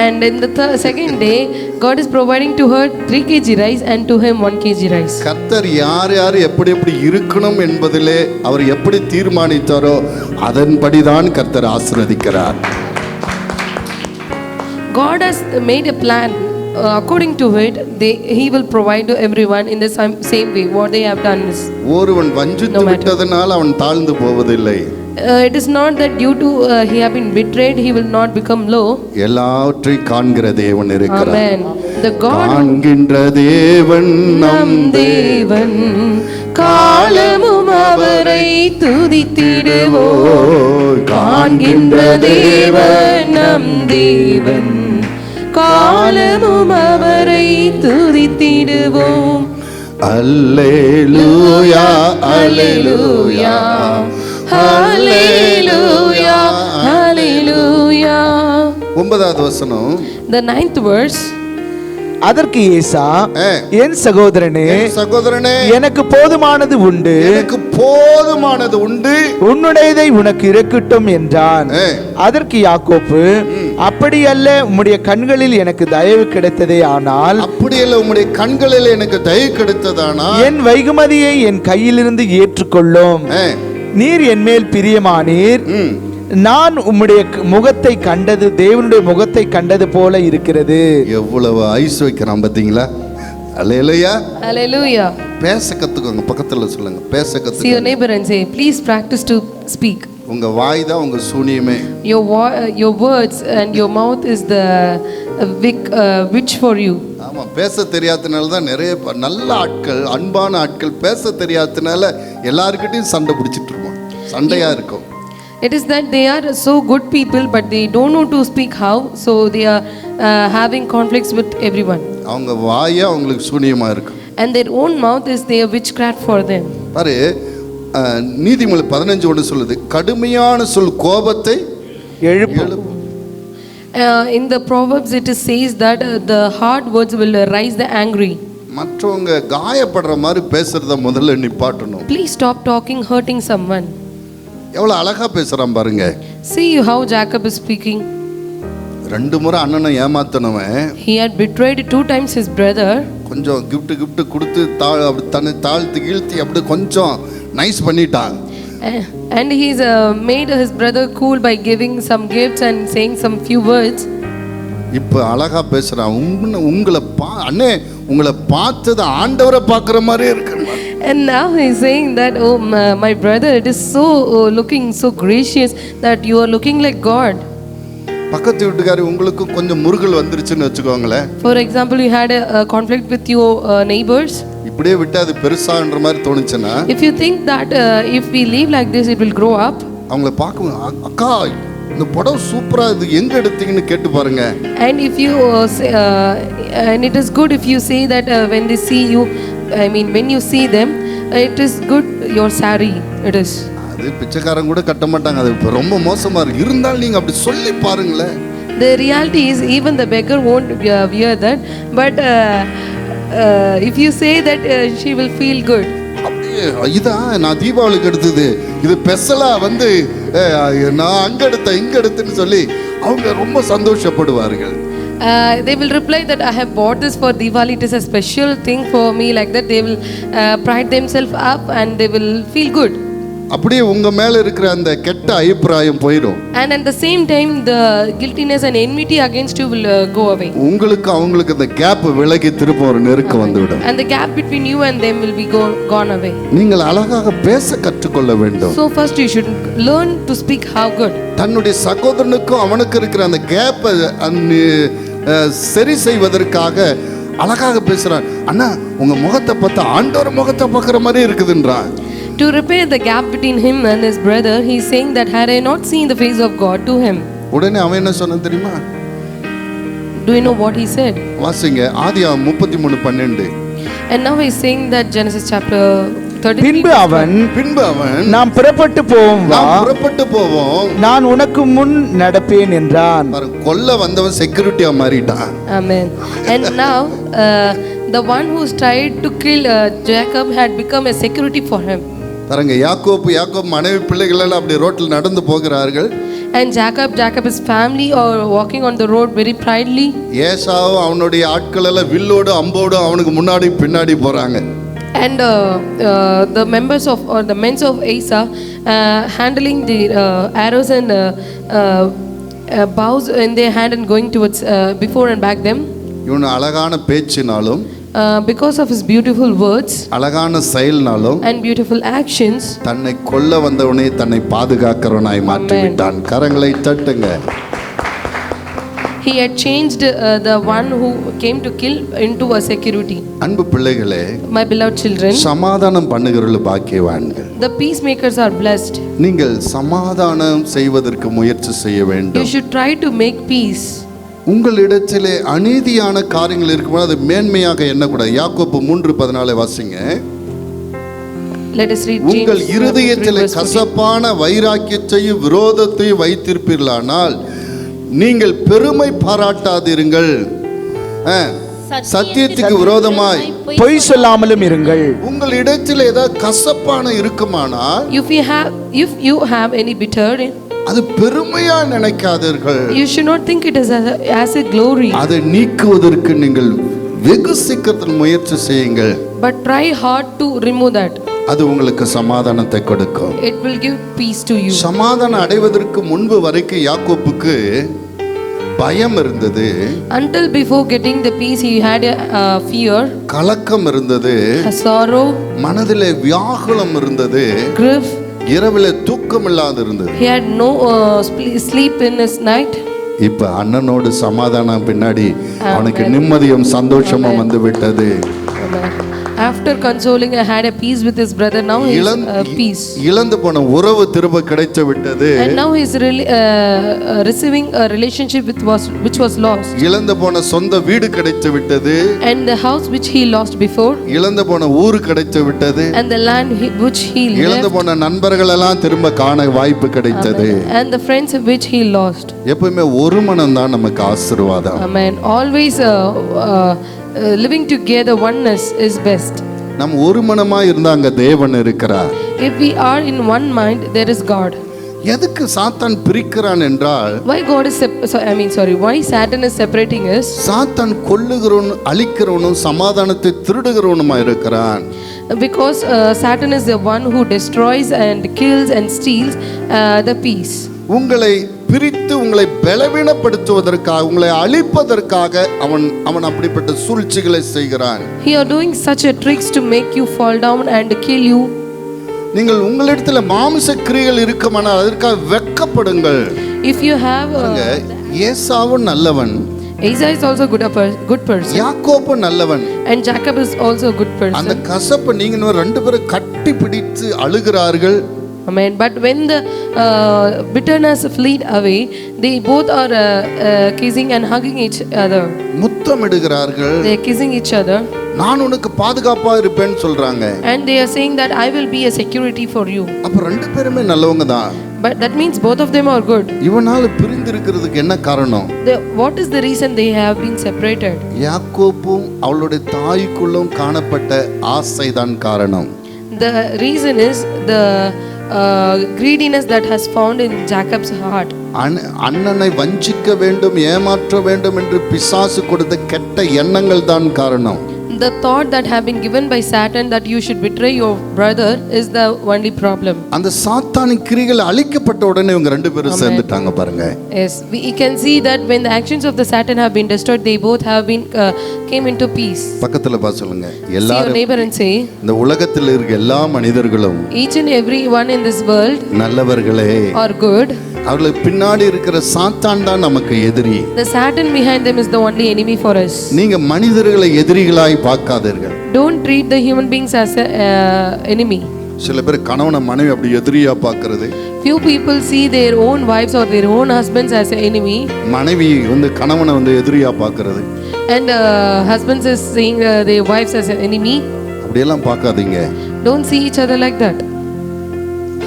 Speaker 4: And in the second day, God is providing to her 3 kg rice and to him 1 kg rice.
Speaker 1: கர்த்தர் யார் யார் எப்படி எப்படி இருக்கணும் என்பதிலே அவர் எப்படி தீர்மானித்தாரோ அதன்படிதான் கர்த்தர் ஆசீர்வதிக்கிறார்.
Speaker 4: God has made a plan. According to it, He will provide to everyone in the same way. What they have done is.
Speaker 1: ஒருவன் வஞ்சித்து விட்டதனால் அவன் தாழ்ந்து போவதில்லை.
Speaker 4: It is not that due to he have been betrayed, he will not become low.
Speaker 1: எல்லாவற்றை காண்கிற தேவன் இருக்கிறார்.
Speaker 4: Amen. The God
Speaker 1: காண்கின்ற தேவன் நம்
Speaker 4: தேவன், காலமும் அவரை துதித்திடுவோம். காண்கின்ற தேவன் நம் தேவன், காலமும் அவரை துதித்திடுவோம்.
Speaker 1: அல்லேலூயா அல்லேலூயா
Speaker 4: Hallelujah, hallelujah.
Speaker 1: 9வது வசனம்.
Speaker 4: The 9th verse.
Speaker 5: அதற்கு ஏசா, என் சகோதரனே,
Speaker 1: சகோதரனே,
Speaker 5: எனக்கு போதுமானது உண்டு,
Speaker 1: எனக்கு போதுமானது உண்டு,
Speaker 5: உன்னுடையதை உனக்கு இருக்கட்டும் என்றான். அதற்கு யாக்கோப்பு, அப்படியல்ல, உம்முடைய கண்களில் எனக்கு தயவு கிடைத்ததே ஆனால்,
Speaker 1: அப்படியல்ல உம்முடைய கண்களில் எனக்கு தயவு கிடைத்ததானால்
Speaker 5: என் வைகுமதியை என் கையிலிருந்து ஏற்றுக்கொள்ளும். நீர் என் மேல் பிரியமானீர். நான் உம்முடைய முகத்தை கண்டது தேவனுடைய முகத்தை கண்டது போல இருக்கிறது.
Speaker 1: எவ்வளவு ஐஸ் வைக்கிறான் பாத்தீங்களா? அல்லேலூயா,
Speaker 4: Hallelujah.
Speaker 1: பேச கத்துக்கோங்க. பக்கத்துல சொல்லுங்க, பேச
Speaker 4: See your
Speaker 1: கத்துக்கோங்க.
Speaker 4: neighbor and say, please practice to speak.
Speaker 1: உங்க வாய் தான் உங்க சூனியமே.
Speaker 4: Your words and your mouth is the witch for you.
Speaker 1: ஆமா, பேச தெரியாதனால தான் நிறைய நல்ல ஆட்கள், அன்பான ஆட்கள் பேச தெரியாதனால எல்லார்கிட்டயும் சண்டை பிடிச்சிட்டு இருக்கோம், சண்டையா இருக்கும்.
Speaker 4: It is that they are so good people, but they don't know to speak how, so they are having conflicts with everyone.
Speaker 1: அவங்க வாயே அவங்களுக்கு சூனியமா இருக்கும்.
Speaker 4: And their own mouth is their witchcraft for them.
Speaker 1: பாரு, நீதிமொழி 15 சொல்லுது, கடுமையான சொல் கோபத்தை எழுப்பும்.
Speaker 4: In the Proverbs it says that the hard words will rise the angry.
Speaker 1: மற்றவங்க காயப்படுற மாதிரி பேசுறத முதல்ல நிப்பாட்டணும்.
Speaker 4: Please stop talking hurting someone.
Speaker 1: எவ்வளவு அழகா பேசுறான் பாருங்க.
Speaker 4: See how Jacob is speaking.
Speaker 1: 2 முறை அண்ணனை ஏமாத்தனவன்,
Speaker 4: He had betrayed 2 times his brother.
Speaker 1: கொஞ்சம் கிஃப்ட் கொடுத்து அப்படி தன்னை தாழ்த்தி கீழ்த்தி அப்படி கொஞ்சம் நைஸ் பண்ணிட்டான்.
Speaker 4: And he's made his brother cool by giving some gifts and saying some few words.
Speaker 1: இப்போ அழகா பேசுறான். உங்களை அண்ணே, உங்களை பார்த்தது ஆண்டவரை பார்க்குற மாதிரியே இருக்கு.
Speaker 4: And now he's saying that, oh my brother, it is so looking so gracious that you are looking like God.
Speaker 1: பக்கத்து வீட்டுக்காரி உங்களுக்கு கொஞ்சம் முருகல் வந்துருச்சுன்னு வச்சுக்கோங்களேன்.
Speaker 4: For example, you had a conflict with your neighbors.
Speaker 1: இப்படியே விட்டு அது பெருசான்ற மாதிரி தோணுச்சுன்னா,
Speaker 4: If you think that if we live like this it will grow up.
Speaker 1: அவங்கள பார்க்கும், அக்கா இந்த படம் சூப்பரா, இது எங்க எடுத்தீங்கன்னு கேட்டு பாருங்க.
Speaker 4: And if you say, and it is good if you say that when they see you, I mean when you see them, it is good your saree it is.
Speaker 1: அது பிச்சைக்காரங்க கூட கட்ட மாட்டாங்க, அது ரொம்ப மோசமா இருக்கு. இருந்தாலும் நீங்க அப்படி சொல்லி பாருங்களேன்.
Speaker 4: The reality is even the beggar won't wear that, but if you say that she will feel good.
Speaker 1: அப்படியே இதான் நான் தீபாவளிக்கு எடுத்தது, இது ஸ்பெஷலா வந்து நான் அங்க எடுத்தேன் இங்க எடுத்துன்னு சொல்லி அவங்க ரொம்ப சந்தோஷப்படுவார்கள்.
Speaker 4: They will reply that I have bought this for Diwali, it is a special thing for me, like that they will pride themselves up and they will feel good.
Speaker 1: அப்படியே உங்க மேல இருக்கிற அந்த கெட்ட அபிப்பிராயம் போயிடும்.
Speaker 4: And at the same time the guiltiness and enmity against you will go away.
Speaker 1: உங்களுக்கு அவங்களுக்கு அந்த கேப் விலகி திரும்ப ஒரு நெருக்கம் வந்துவிடும்.
Speaker 4: And the gap between you and them will be gone away.
Speaker 1: நீங்கள் அழகாக பேச கற்றுக்கொள்ள வேண்டும்.
Speaker 4: So first you should learn to speak how good.
Speaker 1: தன்னுடைய சகோதரனுக்கும் அவனுக்கு இருக்கிற அந்த கேப்பை சரி செய்வதற்காக அழகாக பேசுறான். அண்ணா உங்க முகத்தை பார்த்தா ஆண்டவர் முகத்தை பார்க்குற மாதிரி இருக்குதுன்றான்.
Speaker 4: To repair the gap between him and his brother, he is saying that had I not seen the face of God to him.
Speaker 1: உடனே அவன் என்ன சொன்னான் தெரியுமா?
Speaker 4: Do you know what he said?
Speaker 1: வாசிங்க, ஆதியாகமம் 33:12.
Speaker 4: And now he is saying that Genesis chapter 33.
Speaker 5: பின்பு அவன் நாம் புறப்பட்டு போவோம், நான் உனக்கு முன் நடப்பேன் என்றான்.
Speaker 1: கொல்ல வந்தவன் செக்யூரிட்டியா மாறிட்டான்.
Speaker 4: Amen. And now the one who tried to kill Jacob had become a security for him.
Speaker 1: பாருங்க, யாக்கோப்பு மனைவி பிள்ளைகள் எல்லாம் அப்படி ரோட்டில் நடந்து போகிறார்கள்.
Speaker 4: And Jacob's family are walking on the road very proudly.
Speaker 1: ஏசாவும் அவனுடைய ஆட்கள் எல்லாம் வில்லோடு அம்போடு அவனுக்கு முன்னாடி பின்னாடி போறாங்க.
Speaker 4: And the members of or the men of Asa handling the arrows and bows in their hand and going towards before and back them.
Speaker 1: இவன் அழகான பேச்சினாலும்
Speaker 4: because of his beautiful words
Speaker 1: அழகான செயல்னாலும்
Speaker 4: and beautiful actions,
Speaker 1: தன்னை கொல்ல வந்தவனை தன்னை பாதுகாக்கிறவனாய் மாற்றி விட்டான். கரங்களை தட்டுங்க.
Speaker 4: he had changed the one who came to kill into a security.
Speaker 1: அன்பு பிள்ளைகளே,
Speaker 4: My beloved children,
Speaker 1: சமாதானம் பண்ணுகிறவர்கள் பாக்கியவான்கள்.
Speaker 4: the peacemakers are blessed.
Speaker 1: நீங்கள் சமாதானம் செய்வதற்கு முயற்சி செய்ய
Speaker 4: You
Speaker 1: வேண்டும்.
Speaker 4: should try to make peace.
Speaker 1: உங்களிடத்திலே அநீதியான காரியங்கள் இருக்கும்போது அது மேன்மையாக எண்ணக்கூடாது. யாக்கோப்பு 3:14 வாசிங்க.
Speaker 4: Let us read
Speaker 1: உங்கள்
Speaker 4: James
Speaker 1: இருதயத்திலே
Speaker 4: 3:14.
Speaker 1: கசப்பான வைராக்கியத்தையும் விரோதத்தையும் வைத்திருப்பீர்களானால் நீங்கள் பெருமை பாராட்டாதிருங்கள். சத்தியத்துக்கு விரோதமாய்
Speaker 5: பொய் சொல்லாமலும் இருங்கள்.
Speaker 1: உங்கள் இடத்தில் ஏதாவது கசப்பான இருக்குமானால்
Speaker 4: If you have any bitter,
Speaker 1: அது பெருமையா நினைக்காதீர்கள்.
Speaker 4: you should not think it as a glory,
Speaker 1: அதை நீக்குவதற்கு நீங்கள் வெகு சீக்கிரத்தில் முயற்சி செய்யுங்கள்.
Speaker 4: but try hard to remove that.
Speaker 1: அது உங்களுக்கு சமாதானத்தை கொடுக்கும்.
Speaker 4: It will give peace to you.
Speaker 1: சமாதானம் அடைவதற்கு முன்பு வரைக்கும் யாக்கோப்புக்கு பயம் இருந்தது,
Speaker 4: Until before getting the peace, he had a fear,
Speaker 1: கலக்கம் இருந்தது,
Speaker 4: a sorrow,
Speaker 1: மனதிலே வியாகுலம் இருந்தது,
Speaker 4: grief.
Speaker 1: இரவிலே தூக்கம் இல்லாது இருந்தது.
Speaker 4: He had no sleep in his night.
Speaker 1: இப்ப அண்ணனோடு சமாதானம் பின்னாடி அவனுக்கு நிம்மதியும் சந்தோஷமும் வந்து விட்டது.
Speaker 4: After consoling, I had a peace with his brother. Now he is peace.
Speaker 1: இழந்து போன உறவு திரும்ப கிடைத்து விட்டது.
Speaker 4: And now he is receiving a relationship which was lost.
Speaker 1: இழந்து போன சொந்த வீடு கிடைத்து விட்டது.
Speaker 4: And the house which he lost before.
Speaker 1: இழந்து போன ஊர் கிடைத்து விட்டது.
Speaker 4: And the land which he
Speaker 1: இழந்து
Speaker 4: left.
Speaker 1: போன நண்பர்கள் எல்லாம் திரும்ப காண வாய்ப்பு கிடைத்தது.
Speaker 4: And the friends which he lost.
Speaker 1: எப்பவுமே ஒரு மனம் தான் நமக்கு ஆசீர்வாதம்.
Speaker 4: Amen. Always living together, oneness is best.
Speaker 1: நம் ஒரு மனமாய் இருந்தா அங்க தேவன் இருக்கிறார்.
Speaker 4: If we are in one mind, there is God.
Speaker 1: எதுக்கு சாத்தான் பிரிக்கிறான் என்றால்,
Speaker 4: Why God is why Satan is separating us?
Speaker 1: சாத்தான் கொல்லுகிறவனும் அழிக்கிறவனும் சமாதானத்தை திருடுகிறவனுமா இருக்கிறான்.
Speaker 4: Because Satan is the one who destroys and kills and steals the peace.
Speaker 1: உங்களை பிரித்து உங்களை பலவீனப்படுத்துவதற்காக, உங்களை அழிப்பதற்காக அவன் அப்படிப்பட்ட சூழ்ச்சிகளை செய்கிறான்.
Speaker 4: He are doing such a tricks to make you fall down and kill you.
Speaker 1: நீங்கள் உங்களிடத்தில் மாமிச கிரியைகள் இருக்குமானால் அதற்காக வெட்கப்படுங்கள்.
Speaker 4: If you have
Speaker 1: ஏசாவும் நல்லவன்,
Speaker 4: Asa is also good person,
Speaker 1: யாக்கோபு நல்லவன்.
Speaker 4: and Jacob is also a good
Speaker 1: அந்த
Speaker 4: person.
Speaker 1: கசப்பு நீங்க ரெண்டு பேரும் கட்டி பிடித்து அழுகிறார்கள்.
Speaker 4: Amen. But when the bitterness fleed away, they both are kissing and hugging each other.
Speaker 1: முத்தமிடுகிறார்கள்.
Speaker 4: They are kissing each other.
Speaker 1: நான் உனக்கு பாதுகாப்பா இருப்பேன்னு சொல்றாங்க.
Speaker 4: And they are saying that I will be a security for you.
Speaker 1: அப்ப ரெண்டு பேருமே நல்லவங்க தான்.
Speaker 4: But that means both of them are good.
Speaker 1: இவனால பிரிந்து இருக்கிறதுக்கு என்ன காரணம்?
Speaker 4: What is the reason they have been separated?
Speaker 1: யாக்கோப்பும் அவளுடைய தாய்க்குள்ளும் காணப்பட்ட ஆசைதான் காரணம்.
Speaker 4: The reason is the greediness that has found in Jacob's heart.
Speaker 1: அண்ணனை வஞ்சிக்க வேண்டும், ஏமாற்ற வேண்டும் என்று பிசாசு கொடுத்த கெட்ட எண்ணங்கள் தான் காரணம்.
Speaker 4: The thought that have been given by Satan that you should betray your brother is the only problem.
Speaker 1: அந்த சாத்தானின் கிரியைகள் அழிக்கப்பட்ட உடனே இவங்க ரெண்டு பேரும் சேர்ந்துட்டாங்க பாருங்க.
Speaker 4: Yes, we can see that when the actions of the Satan have been destroyed, they both have been came into peace.
Speaker 1: பக்கத்துல பா சொல்லுங்க.
Speaker 4: See your
Speaker 1: எல்லாரும்
Speaker 4: neighbor and say,
Speaker 1: இந்த உலகத்தில் இருக்க எல்லா மனிதர்களும்
Speaker 4: each and every one in this world
Speaker 1: நல்லவர்களே.
Speaker 4: are good.
Speaker 1: அவர்களுக்கு பின்னாடி இருக்கிற சாத்தான் தான் நமக்கு எதிரி.
Speaker 4: The Satan behind them is the only enemy for us.
Speaker 1: நீங்க மனிதர்களை எதிரிகளாய் பார்க்காதீர்கள்.
Speaker 4: Don't treat the human beings as a enemy.
Speaker 1: சில பேர் கணவனை மனைவி அப்படி எதிரியா பார்க்கிறது.
Speaker 4: Few people see their own wives or their own husbands as an enemy.
Speaker 1: மனைவி கணவனை எதிரியா பார்க்கிறது.
Speaker 4: And husbands is seeing their wives as an enemy.
Speaker 1: அப்படியெல்லாம் பார்க்காதீங்க.
Speaker 4: Don't see each other like that.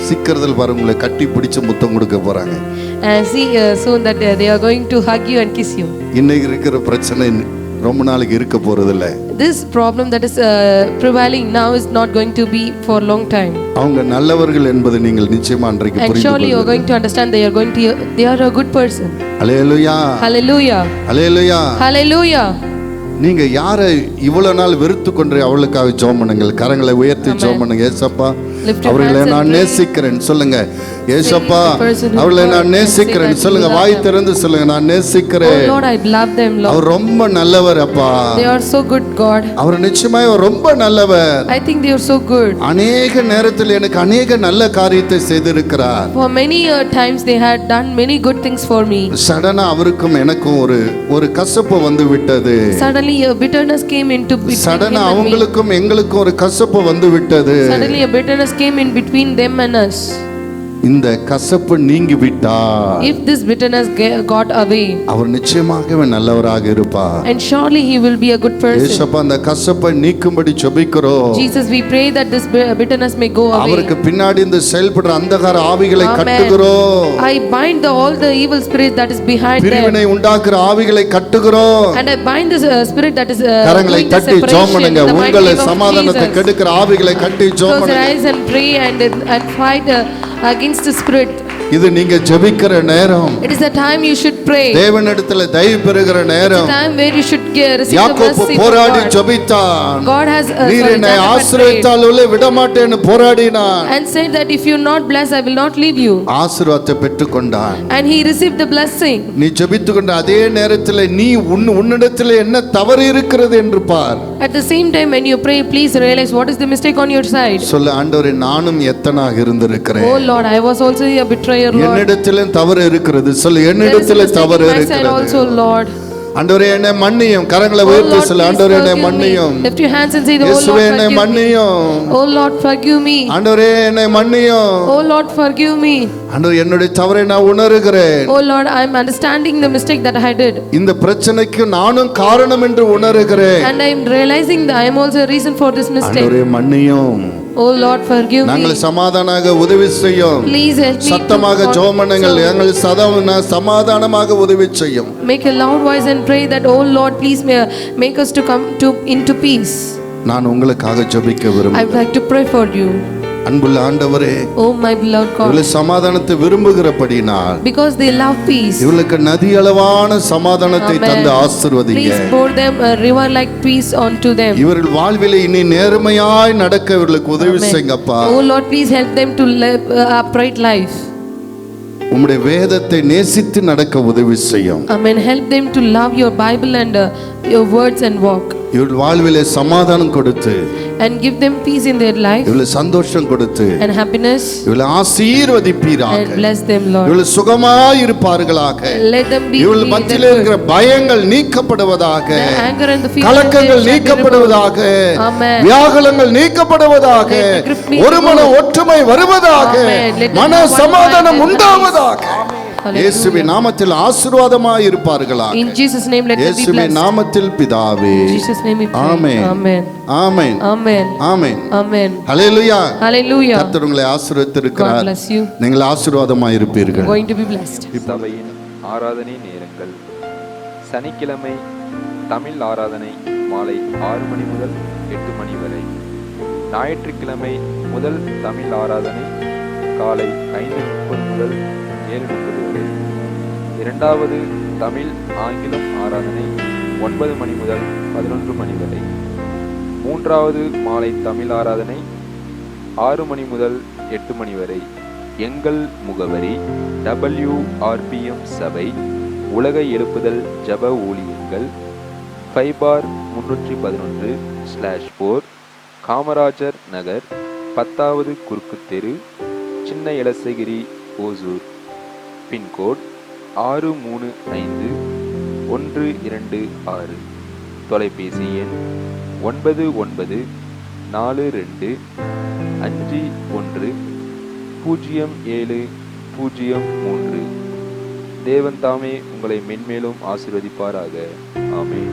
Speaker 1: சீக்கிரத்தில் பாருங்க உங்களை கட்டி பிடிச்சு முத்தம் கொடுக்க போறாங்க.
Speaker 4: And see soon that they are going to hug you and kiss you.
Speaker 1: இன்னைக்கு இருக்கிற பிரச்சனை ரொம்ப நாளைக்கு இருக்க போறதில்ல.
Speaker 4: This problem that is prevailing now is not going to be for a long time.
Speaker 1: அவங்க நல்லவர்கள் என்பதை நீங்கள் நிச்சயமா அன்றைக்கு
Speaker 4: And
Speaker 1: புரிந்து
Speaker 4: surely you are going to understand they are a good person.
Speaker 1: Hallelujah,
Speaker 4: Hallelujah.
Speaker 1: Hallelujah.
Speaker 4: Hallelujah.
Speaker 1: நீங்க யாரை இவ்வளவு நாள் வெறுத்து கொண்டு அவளுக்காக ஜெபம் பண்ணுங்கள். கரங்களை உயர்த்தி ஜெபம் பண்ணுங்க. ஏசப்பா,
Speaker 4: Lift your
Speaker 1: அவர்களை
Speaker 4: hands and
Speaker 1: நான்
Speaker 4: pray.
Speaker 1: நேசிக்கிறேன் சொல்லுங்க. ஏசப்பா,
Speaker 4: the person who
Speaker 1: அவளை
Speaker 4: God
Speaker 1: நான்
Speaker 4: and
Speaker 1: நேசிக்கிறேன்
Speaker 4: say that
Speaker 1: சொல்லுங்க.
Speaker 4: you love
Speaker 1: why
Speaker 4: them.
Speaker 1: திறந்து சொல்லுங்க, நான்
Speaker 4: Oh
Speaker 1: நேசிக்கிறேன்.
Speaker 4: Lord, I love them, Lord.
Speaker 1: அவர் ரொம்ப நல்லவர் அப்பா.
Speaker 4: They are so good, God.
Speaker 1: அவர் நிச்சயமாய் ரொம்ப நல்லவர்.
Speaker 4: I think they are so good.
Speaker 1: அநேக நேரத்தில் எனக்கு அநேக நல்ல காரியத்தை செய்திருக்கிறார்.
Speaker 4: For many times they had done many good things for me.
Speaker 1: சடனா அவருக்கும் எனக்கும் ஒரு கசப்பு வந்து விட்டது.
Speaker 4: Suddenly a bitterness came into between
Speaker 1: சடனா
Speaker 4: him and me.
Speaker 1: அவங்களுக்கும் எங்களுக்கும் ஒரு கசப்பு வந்து விட்டது.
Speaker 4: Suddenly a bitterness came in between them and us.
Speaker 1: இந்த கசப்பு நீங்கி விட்டார்,
Speaker 4: If this bitterness got away,
Speaker 1: அவர் நிச்சயமாகவே நல்லவராக இருப்பார்.
Speaker 4: and surely he will be a good person.
Speaker 1: ஏசப்பா, அந்த கசப்பை நீக்கும்படி ஜெபிக்கிறோம்.
Speaker 4: Jesus, we pray that this bitterness may go away.
Speaker 1: அவருக்கு பின்னாடி இந்த செயல்படுற அந்தகார ஆவிகளை
Speaker 4: Amen.
Speaker 1: கட்டுகிறோம்.
Speaker 4: I bind all the evil spirit that is behind them,
Speaker 1: பிரிவினை உண்டாக்குற ஆவிகளை கட்டுகிறோம்.
Speaker 4: and I bind this spirit that is
Speaker 1: கரங்களை
Speaker 4: doing the
Speaker 1: தட்டி ஜெபம்
Speaker 4: separation in
Speaker 1: பண்ணுங்க.
Speaker 4: the mighty
Speaker 1: உங்களை
Speaker 4: name of
Speaker 1: சமாதானத்தை
Speaker 4: Jesus.
Speaker 1: கெடுக்கிற ஆவிகளை கட்டி ஜெபம்
Speaker 4: Close your
Speaker 1: பண்ணுங்க.
Speaker 4: eyes and pray and fight against the spirit.
Speaker 1: இது நீங்க ஜெபிக்கிற நேரம்.
Speaker 4: It is the time you should pray.
Speaker 1: தேவனிடத்தில் தயவு பெறுகிற நேரம்.
Speaker 4: The time where you should receive the
Speaker 1: யாக்கோபு
Speaker 4: mercy from
Speaker 1: போராடி
Speaker 4: God.
Speaker 1: ஜெபித்தான்.
Speaker 4: God has
Speaker 1: நீர் என்னை ஆசீர்வதித்தால் உள்ளே விட மாட்டேன்னு போராடினான்.
Speaker 4: and said that if you not bless, I will not leave you.
Speaker 1: ஆசீர்வாதத்தை பெற்றுக்கொண்டான்.
Speaker 4: And he received the blessing.
Speaker 1: நீ ஜெபித்துக்கொண்ட அதே நேரத்தில் நீ உன்னிடத்தில் என்ன தவறு இருக்கிறது என்று பார்.
Speaker 4: At the same time when you pray, please realize what is the mistake on your side.
Speaker 1: சொல்ல, ஆண்டவரே, நானும் எத்தனாக இருந்திருக்கிறேன்.
Speaker 4: Oh Lord, I was also a betrayer, Lord.
Speaker 1: என்னிடத்திலும் தவறு இருக்கிறது. சொல்ல,
Speaker 4: There is a
Speaker 1: என்னிடத்தில்
Speaker 4: mistake
Speaker 1: தவறு
Speaker 4: in my side
Speaker 1: இருக்கிறது.
Speaker 4: also, Lord.
Speaker 1: ஆண்டவரே, என்னை மன்னியும். கரங்களை
Speaker 4: Oh
Speaker 1: உயர்த்தி
Speaker 4: Lord,
Speaker 1: சொல்ல,
Speaker 4: please
Speaker 1: ஆண்டவரே, என்னை
Speaker 4: forgive me.
Speaker 1: மன்னியும்.
Speaker 4: Lift your hands and say, Oh
Speaker 1: இயேசுவே,
Speaker 4: Lord,
Speaker 1: என்னை
Speaker 4: forgive me.
Speaker 1: மன்னியும்.
Speaker 4: Oh Lord, forgive me.
Speaker 1: ஆண்டவரே, என்னை மன்னியும்.
Speaker 4: Oh Lord, forgive me.
Speaker 1: ஆண்டவரே, என்னுடைய தவறை நான் உணர்கிறேன்.
Speaker 4: Oh Lord, I am understanding the mistake that I did.
Speaker 1: இந்த பிரச்சனைக்கு நானும் காரணம் என்று உணர்கிறேன்.
Speaker 4: And I am realizing that I am also a reason for this mistake.
Speaker 1: ஆண்டவரே, மன்னியும்.
Speaker 4: Oh Lord, forgive me.
Speaker 1: நாங்கள் சமாதானமாக உதவி செய்யும்.
Speaker 4: Please help me
Speaker 1: சத்தமாக
Speaker 4: to
Speaker 1: ஜெபம் பண்ணுங்கள். எங்கள் சமாதானமாக உதவி செய்யும்.
Speaker 4: make a loud voice and pray that, oh Lord, please make us to come into peace.
Speaker 1: நான் உங்களுக்காக ஜெபிக்க
Speaker 4: I would
Speaker 1: விரும்புகிறேன்.
Speaker 4: like to pray for you.
Speaker 1: அன்புள்ள ஆண்டவரே,
Speaker 4: Oh my beloved God,
Speaker 1: இவளை சமாதானத்தை விரும்புகிறபடினால்
Speaker 4: because they love peace.
Speaker 1: இவளுக்கு நதி அளவான சமாதானத்தை
Speaker 4: Amen.
Speaker 1: தந்து ஆசீர்வதிங்க.
Speaker 4: Please pour them a river like peace onto them.
Speaker 1: இவர்கள் வாழ்விலே இனி நேர்மையாய் நடக்க இவர்களுக்கு உதவி
Speaker 4: Amen.
Speaker 1: செய்யுங்கப்பா.
Speaker 4: Oh Lord, please help them to live upright life.
Speaker 1: உம்முடைய வேதத்தை நேசித்து நடக்க உதவி செய்யும்.
Speaker 4: Amen. Help them to love your Bible and your words and walk.
Speaker 1: இவர்கள் வாழ்விலே சமாதானம் கொடுத்து,
Speaker 4: And give them peace in their life
Speaker 1: இவளை சந்தோஷம் கொடுத்து,
Speaker 4: and happiness.
Speaker 1: இவளை ஆசீர்வதிப்பீராக.
Speaker 4: And bless them, Lord.
Speaker 1: இவள் சுகமாய் இருப்பார்களாக.
Speaker 4: Let them be
Speaker 1: இவள்
Speaker 4: healed
Speaker 1: மத்தியிலே
Speaker 4: and
Speaker 1: இருக்கிற
Speaker 4: good.
Speaker 1: பயங்கள் நீக்கப்படுவதாக.
Speaker 4: The anger and the fear
Speaker 1: கலக்கங்கள்
Speaker 4: of them shall be
Speaker 1: நீக்கப்படுவதாக.
Speaker 4: removed. Amen.
Speaker 1: வியாகுலங்கள் நீக்கப்படுவதாக.
Speaker 4: Let the grip be
Speaker 1: ஒரு மன
Speaker 4: removed.
Speaker 1: ஒற்றுமை வருவதாக.
Speaker 4: Amen. Let them
Speaker 1: மன
Speaker 4: be one
Speaker 1: சமாதானம்
Speaker 4: mind and
Speaker 1: உண்டாவதாக.
Speaker 4: Hallelujah.
Speaker 1: இயேசுவின் நாமத்தில் ஆசீர்வாதமாய் இருப்பார்களாக.
Speaker 4: In Jesus' name, let them be
Speaker 1: இயேசுவின்
Speaker 4: blessed.
Speaker 1: நாமத்தில் பிதாவே.
Speaker 4: In Jesus' name we pray.
Speaker 1: Amen.
Speaker 4: Amen.
Speaker 1: Amen.
Speaker 4: Amen.
Speaker 1: Amen.
Speaker 4: Amen.
Speaker 1: Hallelujah.
Speaker 4: Hallelujah.
Speaker 1: கர்த்தர் உங்களை
Speaker 4: God
Speaker 1: ஆசீர்வதித்திருக்கிறார்.
Speaker 4: bless you.
Speaker 1: நீங்கள் ஆசீர்வாதமாய் இருப்பீர்கள்.
Speaker 4: Going to be blessed.
Speaker 6: சபையின் ஆராதனை நேரங்கள். சனிக்கிழமை தமிழ் ஆராதனை மாலை 6 மணி முதல் 8 மணி வரை. ஞாயிற்றுக்கிழமை முதல் தமிழ் ஆராதனை காலை 5:30 முதல் 7:30 வரை. இரண்டாவது தமிழ் ஆங்கிலம் ஆராதனை 9 மணி முதல் 11 மணி வரை. மூன்றாவது மாலை தமிழ் ஆராதனை 6 மணி முதல் 8 மணி வரை. எங்கள் முகவரி WRPM சபை, உலக எழுப்புதல் ஜப ஊழியங்கள், 5/311/4 காமராஜர் நகர், 10வது குறுக்கு தெரு, சின்ன எலசகிரி, ஓசூர். பின்கோட் 635126. தொலைபேசி எண் 9942510703. தேவன் தாமே உங்களை மென்மேலும் ஆசீர்வதிப்பாராக. ஆமென்.